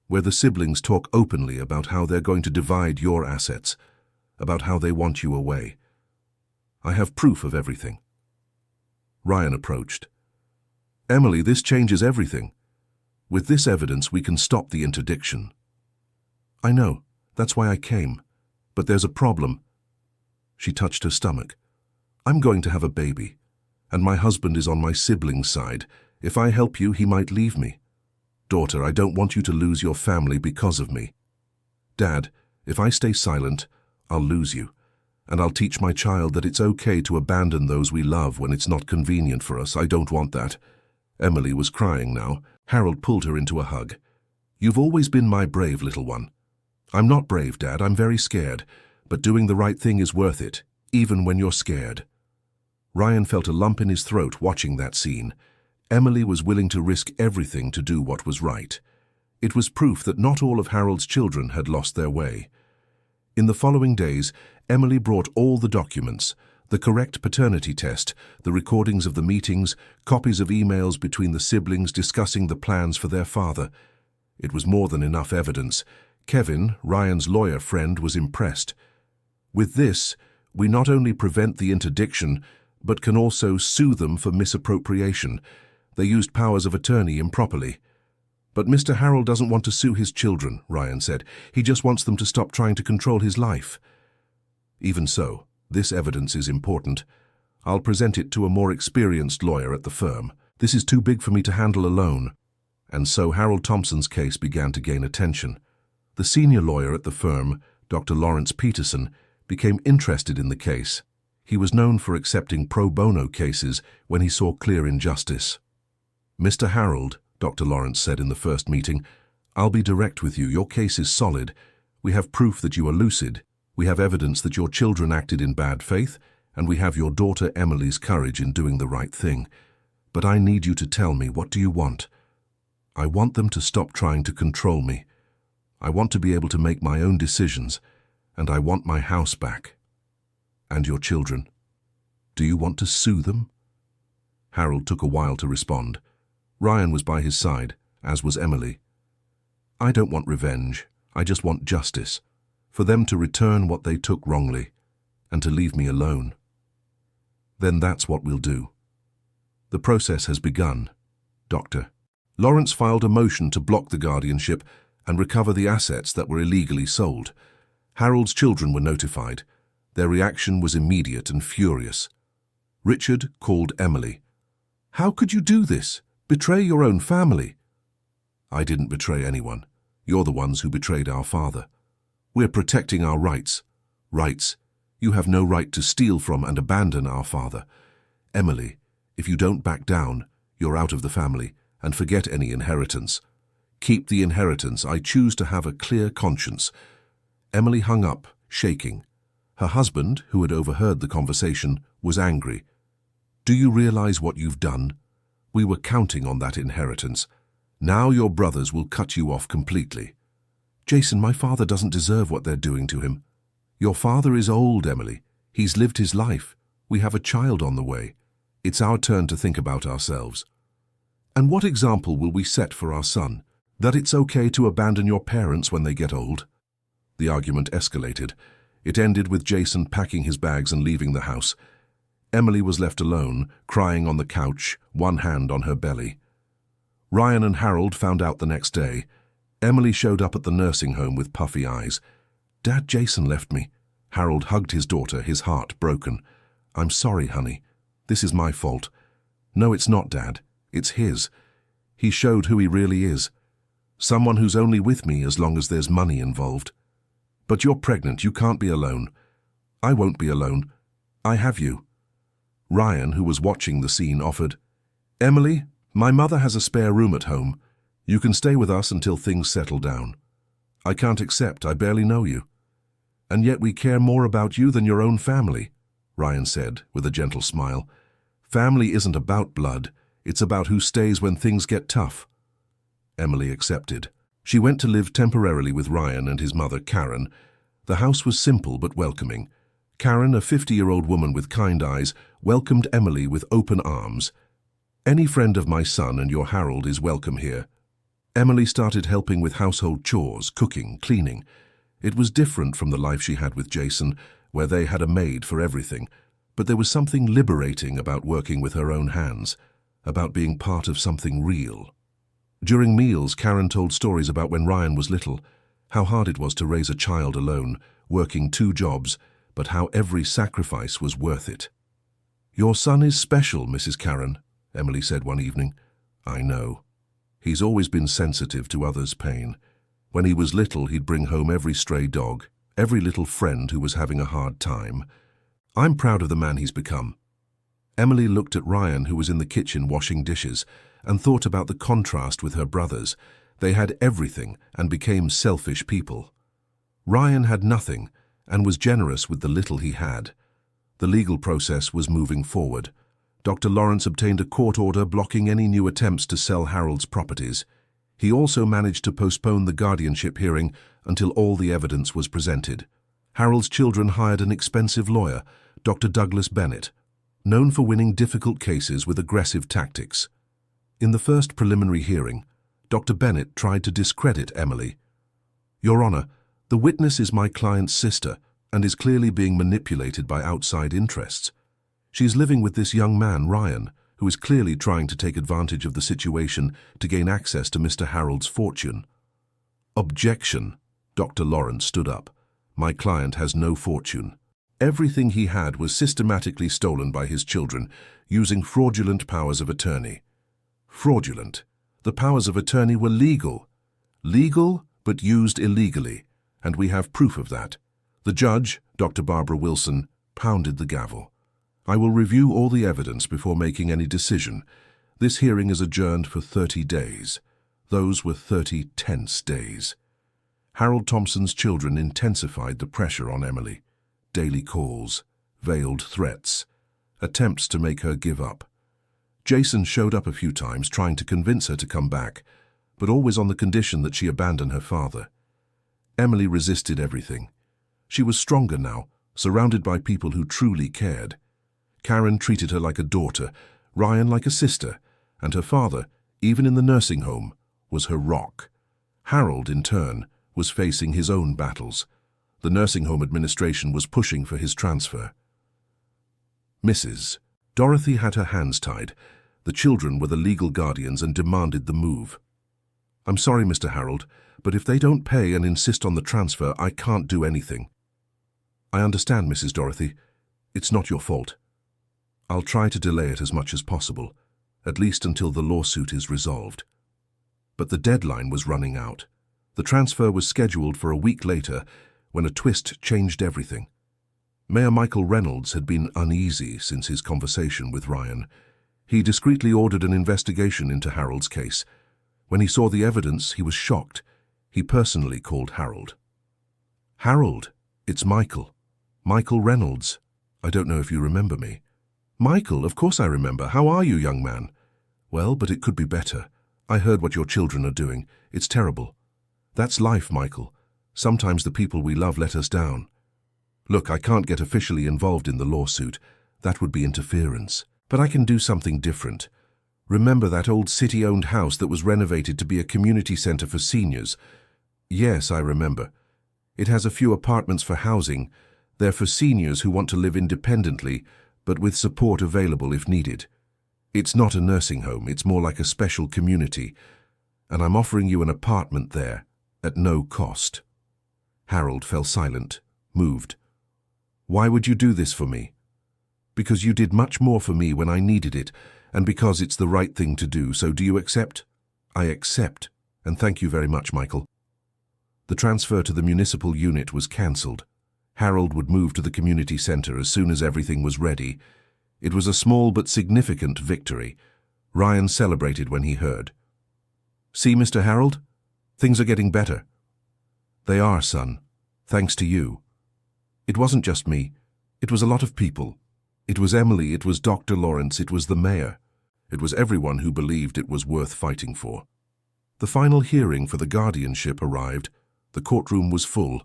where the siblings talk openly about how they're going to divide your assets, about how they want you away. I have proof of everything." Ryan approached. "Emily, this changes everything. With this evidence, we can stop the interdiction." "I know. That's why I came. But there's a problem." She touched her stomach. "I'm going to have a baby, and my husband is on my sibling's side. If I help you, he might leave me. Daughter, I don't want you to lose your family because of me. Dad, if I stay silent, I'll lose you, and I'll teach my child that it's okay to abandon those we love when it's not convenient for us. I don't want that." Emily was crying now. Harold pulled her into a hug. "You've always been my brave little one." "I'm not brave, Dad. I'm very scared. But doing the right thing is worth it, even when you're scared." Ryan felt a lump in his throat watching that scene. Emily was willing to risk everything to do what was right. It was proof that not all of Harold's children had lost their way. In the following days, Emily brought all the documents, the correct paternity test, the recordings of the meetings, copies of emails between the siblings discussing the plans for their father. It was more than enough evidence. Kevin, Ryan's lawyer friend, was impressed. "With this, we not only prevent the interdiction, but can also sue them for misappropriation. They used powers of attorney improperly." "But Mr. Harold doesn't want to sue his children," Ryan said. "He just wants them to stop trying to control his life." "Even so, this evidence is important. I'll present it to a more experienced lawyer at the firm. This is too big for me to handle alone." And so Harold Thompson's case began to gain attention. The senior lawyer at the firm, Dr. Lawrence Peterson, became interested in the case. He was known for accepting pro bono cases when he saw clear injustice. "Mr. Harold," Dr. Lawrence said in the first meeting, "I'll be direct with you. Your case is solid. We have proof that you are lucid. We have evidence that your children acted in bad faith, and we have your daughter Emily's courage in doing the right thing. But I need you to tell me, what do you want?" "I want them to stop trying to control me. I want to be able to make my own decisions, and I want my house back." "And your children? Do you want to sue them?" Harold took a while to respond. Ryan was by his side, as was Emily. "I don't want revenge. I just want justice, for them to return what they took wrongly, and to leave me alone." "Then that's what we'll do. The process has begun, Doctor." Lawrence filed a motion to block the guardianship and recover the assets that were illegally sold. Harold's children were notified. Their reaction was immediate and furious. Richard called Emily. "How could you do this? Betray your own family?" "I didn't betray anyone. You're the ones who betrayed our father. We're protecting our rights. Rights. You have no right to steal from and abandon our father. Emily, if you don't back down, you're out of the family, and forget any inheritance. Keep the inheritance. I choose to have a clear conscience." Emily hung up, shaking. Her husband, who had overheard the conversation, was angry. "Do you realize what you've done? We were counting on that inheritance. Now your brothers will cut you off completely." "Jason, my father doesn't deserve what they're doing to him." "Your father is old, Emily. He's lived his life. We have a child on the way. It's our turn to think about ourselves." "And what example will we set for our son? That it's okay to abandon your parents when they get old?" The argument escalated. It ended with Jason packing his bags and leaving the house. Emily was left alone, crying on the couch, one hand on her belly. Ryan and Harold found out the next day. Emily showed up at the nursing home with puffy eyes. "Dad, Jason left me." Harold hugged his daughter, his heart broken. "I'm sorry, honey. This is my fault." "No, it's not, Dad. It's his. He showed who he really is. Someone who's only with me as long as there's money involved." "But you're pregnant. You can't be alone." "I won't be alone. I have you." Ryan, who was watching the scene, offered, "Emily, my mother has a spare room at home. You can stay with us until things settle down." "I can't accept. I barely know you." "And yet we care more about you than your own family," Ryan said with a gentle smile. "Family isn't about blood. It's about who stays when things get tough." Emily accepted. She went to live temporarily with Ryan and his mother, Karen. The house was simple but welcoming. Karen, a 50-year-old woman with kind eyes, welcomed Emily with open arms. "Any friend of my son and your Harold is welcome here." Emily started helping with household chores, cooking, cleaning. It was different from the life she had with Jason, where they had a maid for everything. But there was something liberating about working with her own hands, about being part of something real. During meals, Karen told stories about when Ryan was little, how hard it was to raise a child alone, working 2 jobs, but how every sacrifice was worth it. "Your son is special, Mrs. Karen," Emily said one evening. "I know. He's always been sensitive to others' pain. When he was little, he'd bring home every stray dog, every little friend who was having a hard time. I'm proud of the man he's become." Emily looked at Ryan, who was in the kitchen washing dishes, and thought about the contrast with her brothers. They had everything and became selfish people. Ryan had nothing and was generous with the little he had. The legal process was moving forward. Dr. Lawrence obtained a court order blocking any new attempts to sell Harold's properties. He also managed to postpone the guardianship hearing until all the evidence was presented. Harold's children hired an expensive lawyer, Dr. Douglas Bennett, known for winning difficult cases with aggressive tactics. In the first preliminary hearing, Dr. Bennett tried to discredit Emily. "Your Honor, the witness is my client's sister and is clearly being manipulated by outside interests. She's living with this young man, Ryan, who is clearly trying to take advantage of the situation to gain access to Mr. Harold's fortune." "Objection." Dr. Lawrence stood up. "My client has no fortune." Everything he had was systematically stolen by his children, using fraudulent powers of attorney. Fraudulent. The powers of attorney were legal. Legal, but used illegally, and we have proof of that. The judge, Dr. Barbara Wilson, pounded the gavel. I will review all the evidence before making any decision. This hearing is adjourned for 30 days. Those were 30 tense days. Harold Thompson's children intensified the pressure on Emily. Daily calls, veiled threats, attempts to make her give up. Jason showed up a few times trying to convince her to come back, but always on the condition that she abandon her father. Emily resisted everything. She was stronger now, surrounded by people who truly cared. Karen treated her like a daughter, Ryan like a sister, and her father, even in the nursing home, was her rock. Harold, in turn, was facing his own battles. The nursing home administration was pushing for his transfer. Mrs. Dorothy had her hands tied. The children were the legal guardians and demanded the move. I'm sorry, Mr. Harold, but if they don't pay and insist on the transfer, I can't do anything. I understand, Mrs. Dorothy. It's not your fault. I'll try to delay it as much as possible, at least until the lawsuit is resolved. But the deadline was running out. The transfer was scheduled for a week later, when a twist changed everything. Mayor Michael Reynolds had been uneasy since his conversation with Ryan. He discreetly ordered an investigation into Harold's case. When he saw the evidence, he was shocked. He personally called Harold. Harold, it's Michael. Michael Reynolds. I don't know if you remember me. Michael, of course I remember. How are you, young man? Well, but it could be better. I heard what your children are doing. It's terrible. That's life, Michael. Sometimes the people we love let us down. Look, I can't get officially involved in the lawsuit. That would be interference. But I can do something different. Remember that old city-owned house that was renovated to be a community center for seniors? Yes, I remember. It has a few apartments for housing. They're for seniors who want to live independently, but with support available if needed. It's not a nursing home, it's more like a special community. And I'm offering you an apartment there, at no cost. Harold fell silent, moved. Why would you do this for me? Because you did much more for me when I needed it, and because it's the right thing to do, so do you accept? I accept, and thank you very much, Michael. The transfer to the municipal unit was cancelled. Harold would move to the community center as soon as everything was ready. It was a small but significant victory. Ryan celebrated when he heard. See, Mr. Harold? Things are getting better. They are, son. Thanks to you. It wasn't just me. It was a lot of people. It was Emily, it was Dr. Lawrence, it was the mayor. It was everyone who believed it was worth fighting for. The final hearing for the guardianship arrived. The courtroom was full.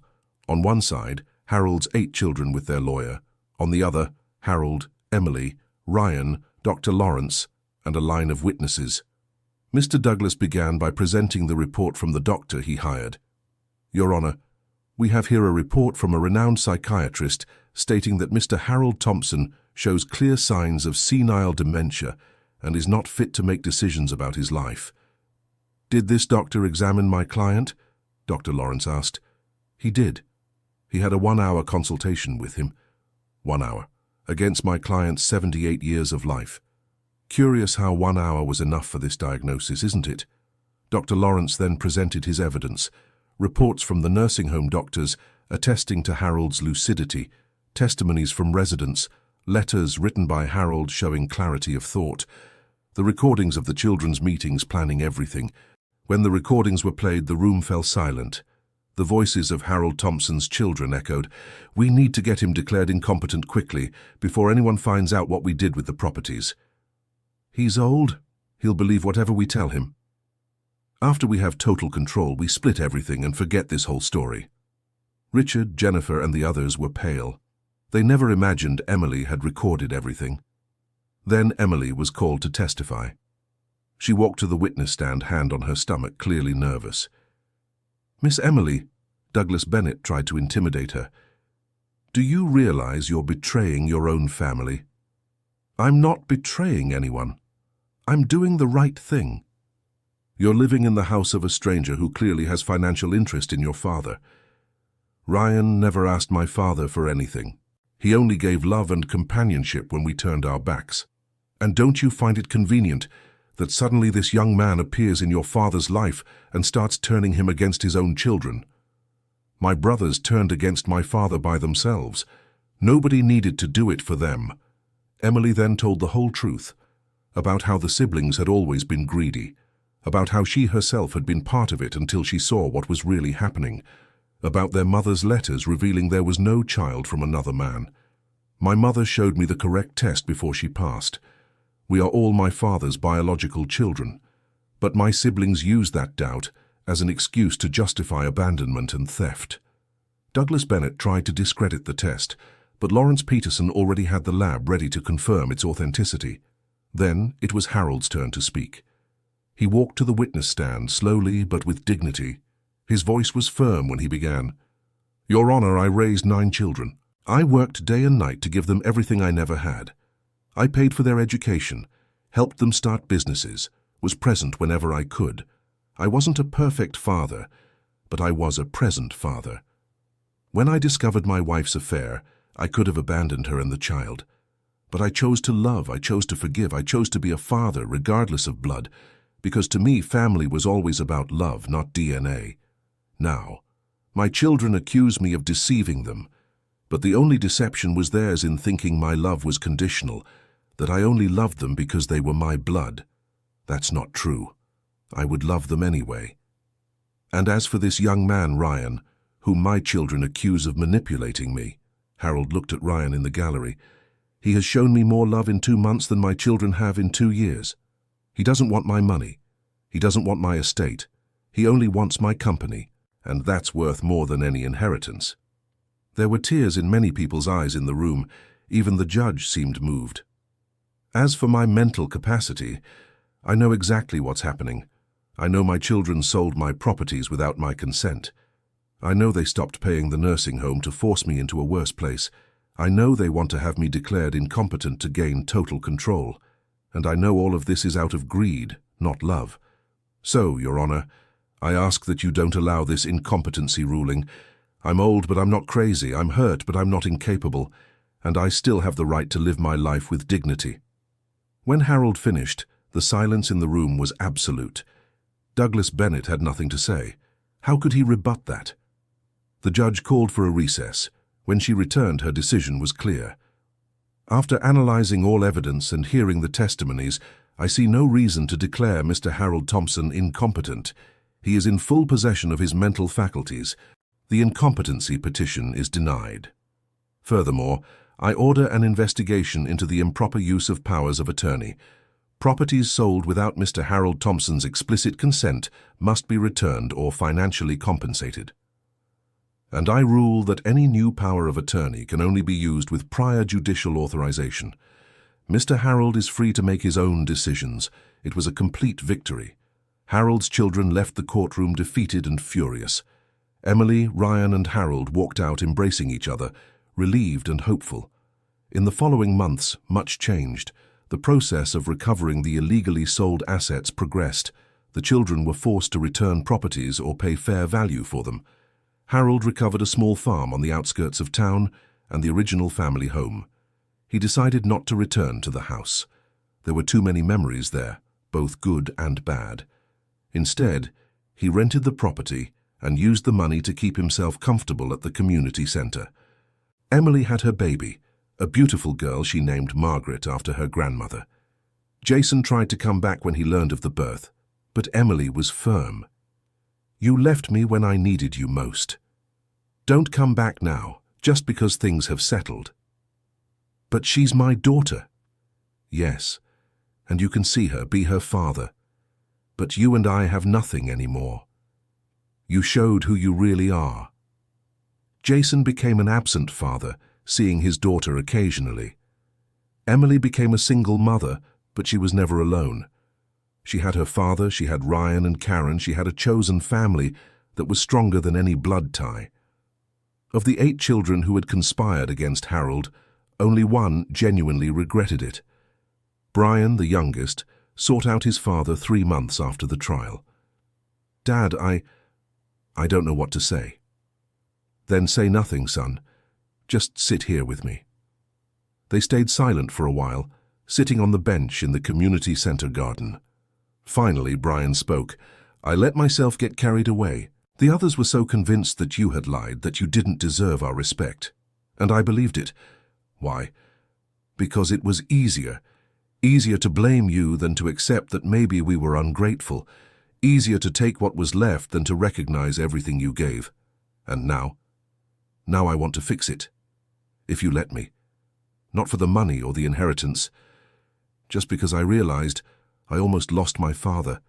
On one side, Harold's 8 children with their lawyer. On the other, Harold, Emily, Ryan, Dr. Lawrence, and a line of witnesses. Mr. Douglas began by presenting the report from the doctor he hired. Your Honor, we have here a report from a renowned psychiatrist stating that Mr. Harold Thompson shows clear signs of senile dementia and is not fit to make decisions about his life. Did this doctor examine my client? Dr. Lawrence asked. He did. He had a 1-hour consultation with him. 1 hour, against my client's 78 years of life. Curious how 1 hour was enough for this diagnosis, isn't it? Dr. Lawrence then presented his evidence. Reports from the nursing home doctors attesting to Harold's lucidity, testimonies from residents, letters written by Harold showing clarity of thought, the recordings of the children's meetings planning everything. When the recordings were played, the room fell silent. The voices of Harold Thompson's children echoed, "We need to get him declared incompetent quickly, before anyone finds out what we did with the properties. He's old. He'll believe whatever we tell him. After we have total control, we split everything and forget this whole story." Richard, Jennifer, and the others were pale. They never imagined Emily had recorded everything. Then Emily was called to testify. She walked to the witness stand, hand on her stomach, clearly nervous. "Miss Emily," Douglas Bennett tried to intimidate her, "do you realize you're betraying your own family?" "I'm not betraying anyone. I'm doing the right thing." "You're living in the house of a stranger who clearly has financial interest in your father." "Ryan never asked my father for anything. He only gave love and companionship when we turned our backs. And don't you find it convenient that suddenly this young man appears in your father's life and starts turning him against his own children? My brothers turned against my father by themselves. Nobody needed to do it for them." Emily then told the whole truth, about how the siblings had always been greedy, about how she herself had been part of it until she saw what was really happening, about their mother's letters revealing there was no child from another man. "My mother showed me the correct test before she passed. We are all my father's biological children, but my siblings used that doubt as an excuse to justify abandonment and theft." Douglas Bennett tried to discredit the test, but Lawrence Peterson already had the lab ready to confirm its authenticity. Then it was Harold's turn to speak. He walked to the witness stand slowly but with dignity. His voice was firm when he began. "Your Honor, I raised 9 children. I worked day and night to give them everything I never had. I paid for their education, helped them start businesses, was present whenever I could. I wasn't a perfect father, but I was a present father. When I discovered my wife's affair, I could have abandoned her and the child. But I chose to love, I chose to forgive, I chose to be a father regardless of blood, because to me family was always about love, not DNA. Now, my children accuse me of deceiving them, but the only deception was theirs in thinking my love was conditional, that I only loved them because they were my blood. That's not true. I would love them anyway. And as for this young man, Ryan, whom my children accuse of manipulating me," Harold looked at Ryan in the gallery, "he has shown me more love in 2 months than my children have in 2 years. He doesn't want my money. He doesn't want my estate. He only wants my company, and that's worth more than any inheritance." There were tears in many people's eyes in the room. Even the judge seemed moved. "As for my mental capacity, I know exactly what's happening. I know my children sold my properties without my consent. I know they stopped paying the nursing home to force me into a worse place. I know they want to have me declared incompetent to gain total control. And I know all of this is out of greed, not love. So, Your Honor, I ask that you don't allow this incompetency ruling. I'm old, but I'm not crazy. I'm hurt, but I'm not incapable. And I still have the right to live my life with dignity." When Harold finished, the silence in the room was absolute. Douglas Bennett had nothing to say. How could he rebut that? The judge called for a recess. When she returned, her decision was clear. "After analyzing all evidence and hearing the testimonies, I see no reason to declare Mr. Harold Thompson incompetent. He is in full possession of his mental faculties. The incompetency petition is denied. Furthermore, I order an investigation into the improper use of powers of attorney. Properties sold without Mr. Harold Thompson's explicit consent must be returned or financially compensated. And I rule that any new power of attorney can only be used with prior judicial authorization. Mr. Harold is free to make his own decisions. It was a complete victory. Harold's children left the courtroom defeated and furious. Emily, Ryan, and Harold walked out embracing each other, relieved and hopeful. In the following months, much changed. The process of recovering the illegally sold assets progressed. The children were forced to return properties or pay fair value for them. Harold recovered a small farm on the outskirts of town and the original family home. He decided not to return to the house. There were too many memories there, both good and bad. Instead, he rented the property and used the money to keep himself comfortable at the community center. Emily had her baby, a beautiful girl she named Margaret after her grandmother. Jason tried to come back when he learned of the birth, but Emily was firm. "You left me when I needed you most. Don't come back now, just because things have settled." "But she's my daughter." "Yes, and you can see her, be her father. But you and I have nothing anymore. You showed who you really are." Jason became an absent father, seeing his daughter occasionally. Emily became a single mother, but she was never alone. She had her father, she had Ryan and Karen, she had a chosen family that was stronger than any blood tie. Of the 8 children who had conspired against Harold, only one genuinely regretted it. Brian, the youngest, sought out his father 3 months after the trial. "Dad, I don't know what to say." "Then say nothing, son. Just sit here with me." They stayed silent for a while, sitting on the bench in the community center garden. Finally, Brian spoke. "I let myself get carried away. The others were so convinced that you had lied, that you didn't deserve our respect. And I believed it. Why? Because it was easier. Easier to blame you than to accept that maybe we were ungrateful. Easier to take what was left than to recognize everything you gave. And now? Now I want to fix it. If you let me. Not for the money or the inheritance. Just because I realized I almost lost my father,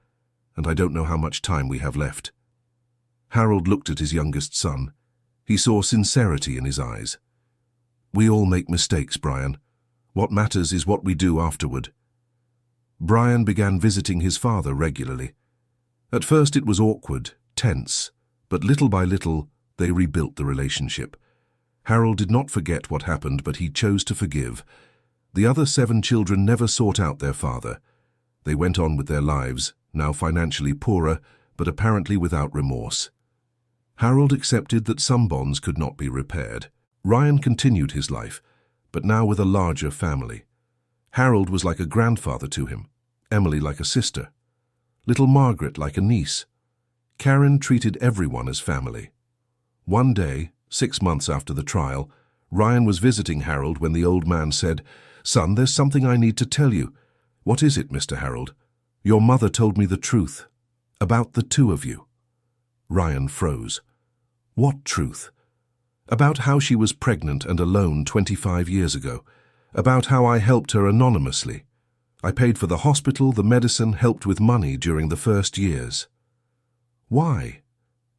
and I don't know how much time we have left." Harold looked at his youngest son. He saw sincerity in his eyes. "We all make mistakes, Brian. What matters is what we do afterward." Brian began visiting his father regularly. At first it was awkward, tense, but little by little they rebuilt the relationship. Harold did not forget what happened, but he chose to forgive. The other 7 children never sought out their father. They went on with their lives, now financially poorer, but apparently without remorse. Harold accepted that some bonds could not be repaired. Ryan continued his life, but now with a larger family. Harold was like a grandfather to him, Emily like a sister, little Margaret like a niece. Karen treated everyone as family. One day, 6 months after the trial, Ryan was visiting Harold when the old man said, "Son, there's something I need to tell you." "What is it, Mr. Harold?" "Your mother told me the truth. About the 2 of you." Ryan froze. "What truth?" "About how she was pregnant and alone 25 years ago. About how I helped her anonymously. I paid for the hospital, the medicine, helped with money during the first years." "Why?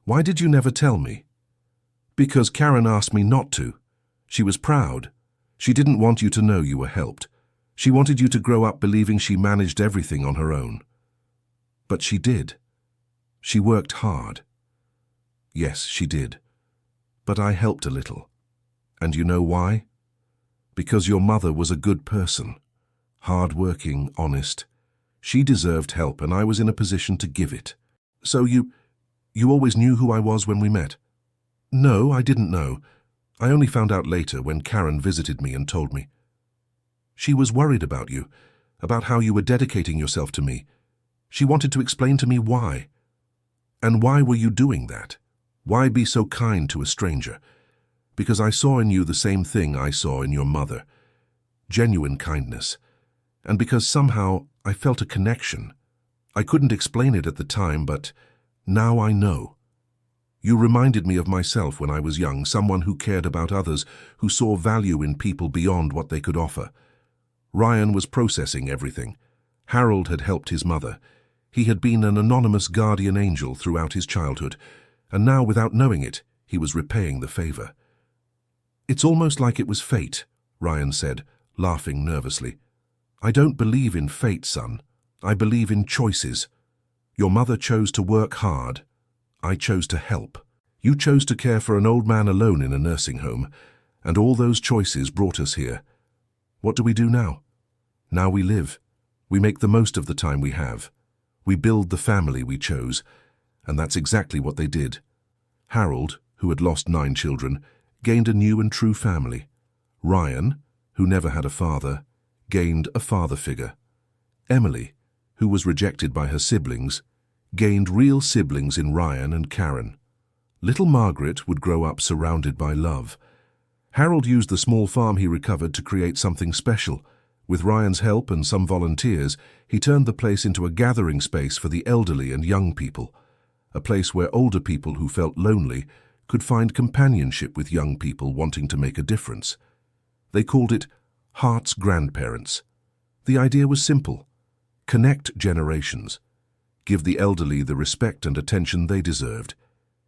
Why did you never tell me?" "Because Karen asked me not to. She was proud. She didn't want you to know you were helped. She wanted you to grow up believing she managed everything on her own. But she did. She worked hard." "Yes, she did. But I helped a little. And you know why? Because your mother was a good person. Hard-working, honest. She deserved help, and I was in a position to give it." "So you always knew who I was when we met?" "No, I didn't know. I only found out later when Karen visited me and told me. She was worried about you, about how you were dedicating yourself to me. She wanted to explain to me why. And why were you doing that? Why be so kind to a stranger? Because I saw in you the same thing I saw in your mother. Genuine kindness. And because somehow I felt a connection. I couldn't explain it at the time, but now I know. You reminded me of myself when I was young, someone who cared about others, who saw value in people beyond what they could offer." Ryan was processing everything. Harold had helped his mother. He had been an anonymous guardian angel throughout his childhood, and now, without knowing it, he was repaying the favor. "It's almost like it was fate," Ryan said, laughing nervously. "I don't believe in fate, son. I believe in choices. Your mother chose to work hard. I chose to help. You chose to care for an old man alone in a nursing home, and all those choices brought us here. What do we do now? Now we live. We make the most of the time we have. We build the family we chose, and that's exactly what they did. Harold, who had lost 9 children, gained a new and true family. Ryan, who never had a father, gained a father figure. Emily, who was rejected by her siblings, gained real siblings in Ryan and Karen. Little Margaret would grow up surrounded by love. Harold used the small farm he recovered to create something special. With Ryan's help and some volunteers, he turned the place into a gathering space for the elderly and young people, a place where older people who felt lonely could find companionship with young people wanting to make a difference. They called it Heart's Grandparents. The idea was simple: connect generations. Give the elderly the respect and attention they deserved.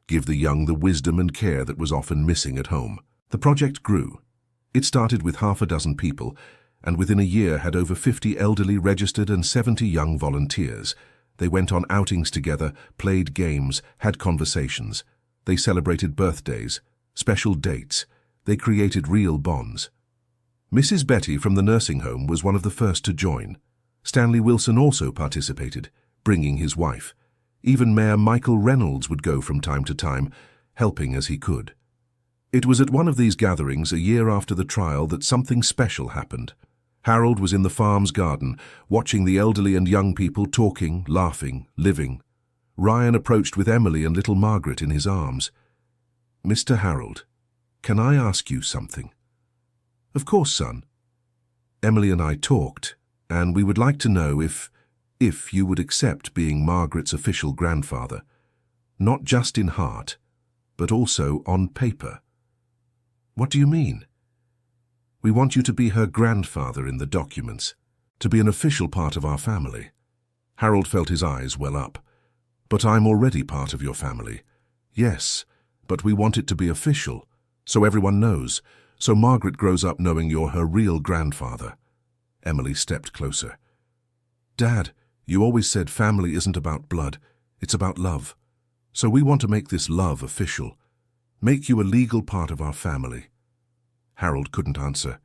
Give the young the wisdom and care that was often missing at home. The project grew. It started with half a dozen people, and within a year had over 50 elderly registered and 70 young volunteers. They went on outings together, played games, had conversations. They celebrated birthdays, special dates. They created real bonds. Mrs. Betty from the nursing home was one of the first to join. Stanley Wilson also participated, bringing his wife. Even Mayor Michael Reynolds would go from time to time, helping as he could. It was at one of these gatherings a year after the trial that something special happened. Harold was in the farm's garden, watching the elderly and young people talking, laughing, living. Ryan approached with Emily and little Margaret in his arms. "Mr. Harold, can I ask you something?" "Of course, son." "Emily and I talked, and we would like to know if you would accept being Margaret's official grandfather, not just in heart, but also on paper." "What do you mean?" "We want you to be her grandfather in the documents, to be an official part of our family." Harold felt his eyes well up. "But I'm already part of your family." "Yes, but we want it to be official, so everyone knows, so Margaret grows up knowing you're her real grandfather." Emily stepped closer. "Dad, you always said family isn't about blood, it's about love. So we want to make this love official, make you a legal part of our family." Harold couldn't answer.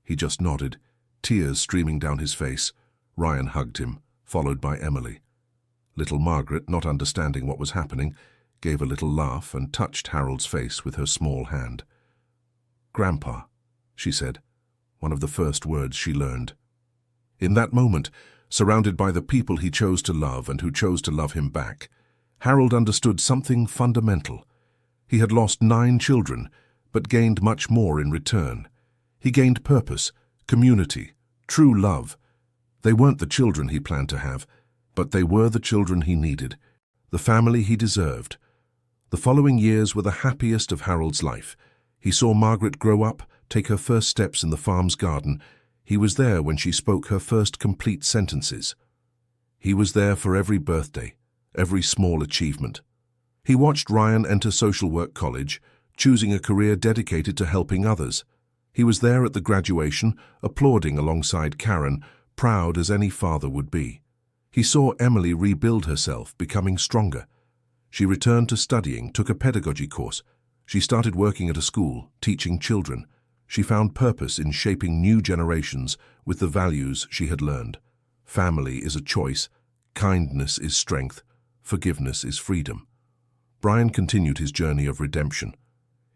He just nodded, tears streaming down his face. Ryan hugged him, followed by Emily. Little Margaret, not understanding what was happening, gave a little laugh and touched Harold's face with her small hand. "Grandpa," she said, one of the first words she learned. In that moment, surrounded by the people he chose to love and who chose to love him back, Harold understood something fundamental. He had lost 9 children, but gained much more in return. He gained purpose, community, true love. They weren't the children he planned to have, but they were the children he needed, the family he deserved. The following years were the happiest of Harold's life. He saw Margaret grow up, take her first steps in the farm's garden. He was there when she spoke her first complete sentences. He was there for every birthday, every small achievement. He watched Ryan enter social work college, choosing a career dedicated to helping others. He was there at the graduation, applauding alongside Karen, proud as any father would be. He saw Emily rebuild herself, becoming stronger. She returned to studying, took a pedagogy course. She started working at a school, teaching children. She found purpose in shaping new generations with the values she had learned. Family is a choice, kindness is strength, forgiveness is freedom. Brian continued his journey of redemption.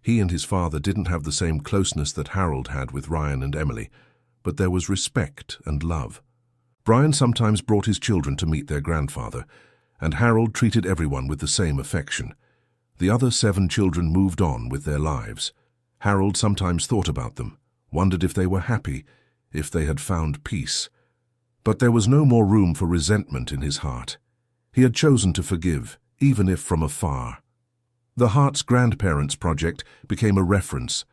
He and his father didn't have the same closeness that Harold had with Ryan and Emily, but there was respect and love. Brian sometimes brought his children to meet their grandfather, and Harold treated everyone with the same affection. The other 7 children moved on with their lives. Harold sometimes thought about them, wondered if they were happy, if they had found peace. But there was no more room for resentment in his heart. He had chosen to forgive, even if from afar. The Heart's Grandparents Project became a reference.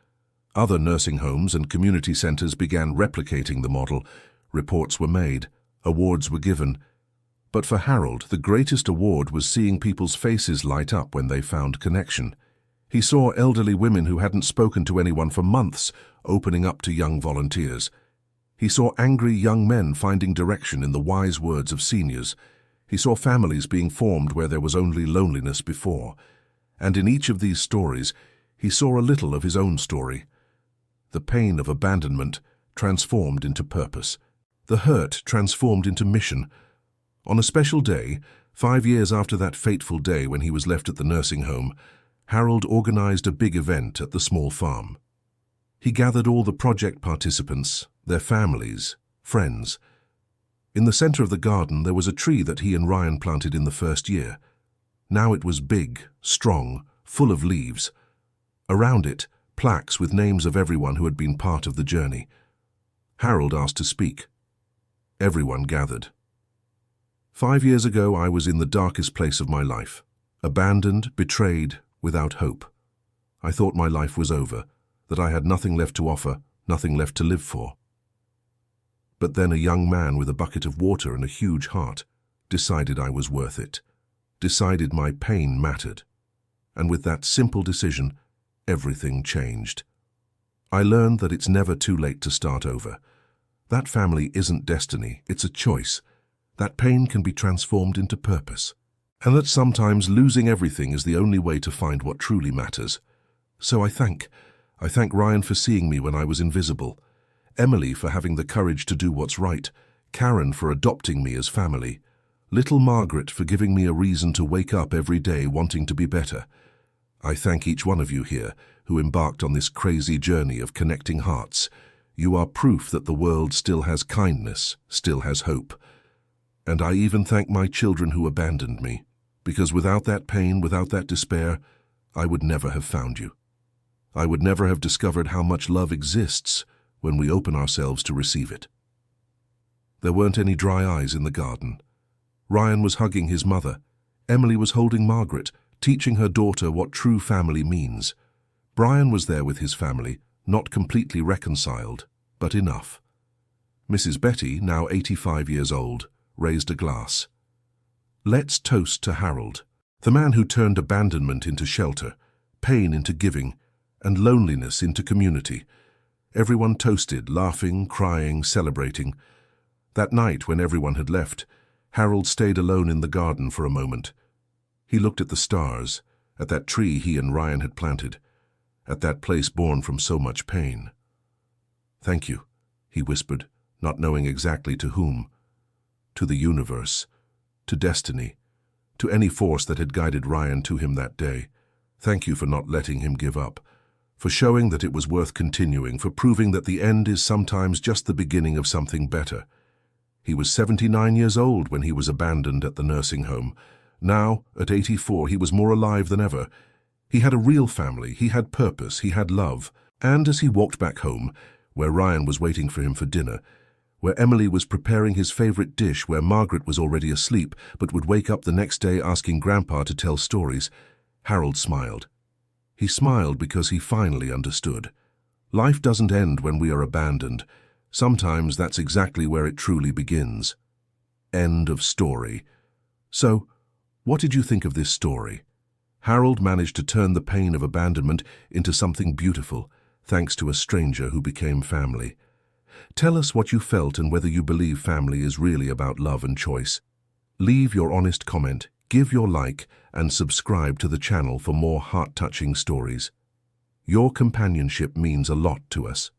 Other nursing homes and community centers began replicating the model. Reports were made, awards were given. But for Harold, the greatest award was seeing people's faces light up when they found connection. He saw elderly women who hadn't spoken to anyone for months opening up to young volunteers. He saw angry young men finding direction in the wise words of seniors. He saw families being formed where there was only loneliness before. And in each of these stories, he saw a little of his own story. The pain of abandonment transformed into purpose. The hurt transformed into mission. On a special day, 5 years after that fateful day when he was left at the nursing home, Harold organized a big event at the small farm. He gathered all the project participants, their families, friends. In the center of the garden, there was a tree that he and Ryan planted in the first year. Now it was big, strong, full of leaves. Around it, plaques with names of everyone who had been part of the journey. Harold asked to speak. Everyone gathered. 5 years ago, I was in the darkest place of my life, abandoned, betrayed, without hope. I thought my life was over, that I had nothing left to offer, nothing left to live for. But then a young man with a bucket of water and a huge heart decided I was worth it, decided my pain mattered. And with that simple decision, everything changed. I learned that it's never too late to start over. That family isn't destiny, it's a choice. That pain can be transformed into purpose. And that sometimes losing everything is the only way to find what truly matters. So I thank Ryan for seeing me when I was invisible, Emily for having the courage to do what's right, Karen for adopting me as family, little Margaret for giving me a reason to wake up every day wanting to be better. I thank each one of you here who embarked on this crazy journey of connecting hearts. You are proof that the world still has kindness, still has hope. And I even thank my children who abandoned me, because without that pain, without that despair, I would never have found you. I would never have discovered how much love exists when we open ourselves to receive it. There weren't any dry eyes in the garden. Ryan was hugging his mother. Emily was holding Margaret, teaching her daughter what true family means. Brian was there with his family, not completely reconciled, but enough. Mrs. Betty, now 85 years old, raised a glass. Let's toast to Harold, the man who turned abandonment into shelter, pain into giving, and loneliness into community. Everyone toasted, laughing, crying, celebrating. That night, when everyone had left, Harold stayed alone in the garden for a moment. He looked at the stars, at that tree he and Ryan had planted, at that place born from so much pain. "Thank you," he whispered, not knowing exactly to whom. To the universe, to destiny, to any force that had guided Ryan to him that day. Thank you for not letting him give up, for showing that it was worth continuing, for proving that the end is sometimes just the beginning of something better. He was 79 years old when he was abandoned at the nursing home. Now, at 84, he was more alive than ever. He had a real family, he had purpose, he had love. And as he walked back home, where Ryan was waiting for him for dinner, where Emily was preparing his favorite dish, where Margaret was already asleep but would wake up the next day asking Grandpa to tell stories, Harold smiled. He smiled because he finally understood. Life doesn't end when we are abandoned. Sometimes that's exactly where it truly begins. End of story. So, what did you think of this story? Harold managed to turn the pain of abandonment into something beautiful, thanks to a stranger who became family. Tell us what you felt and whether you believe family is really about love and choice. Leave your honest comment, give your like, and subscribe to the channel for more heart-touching stories. Your companionship means a lot to us.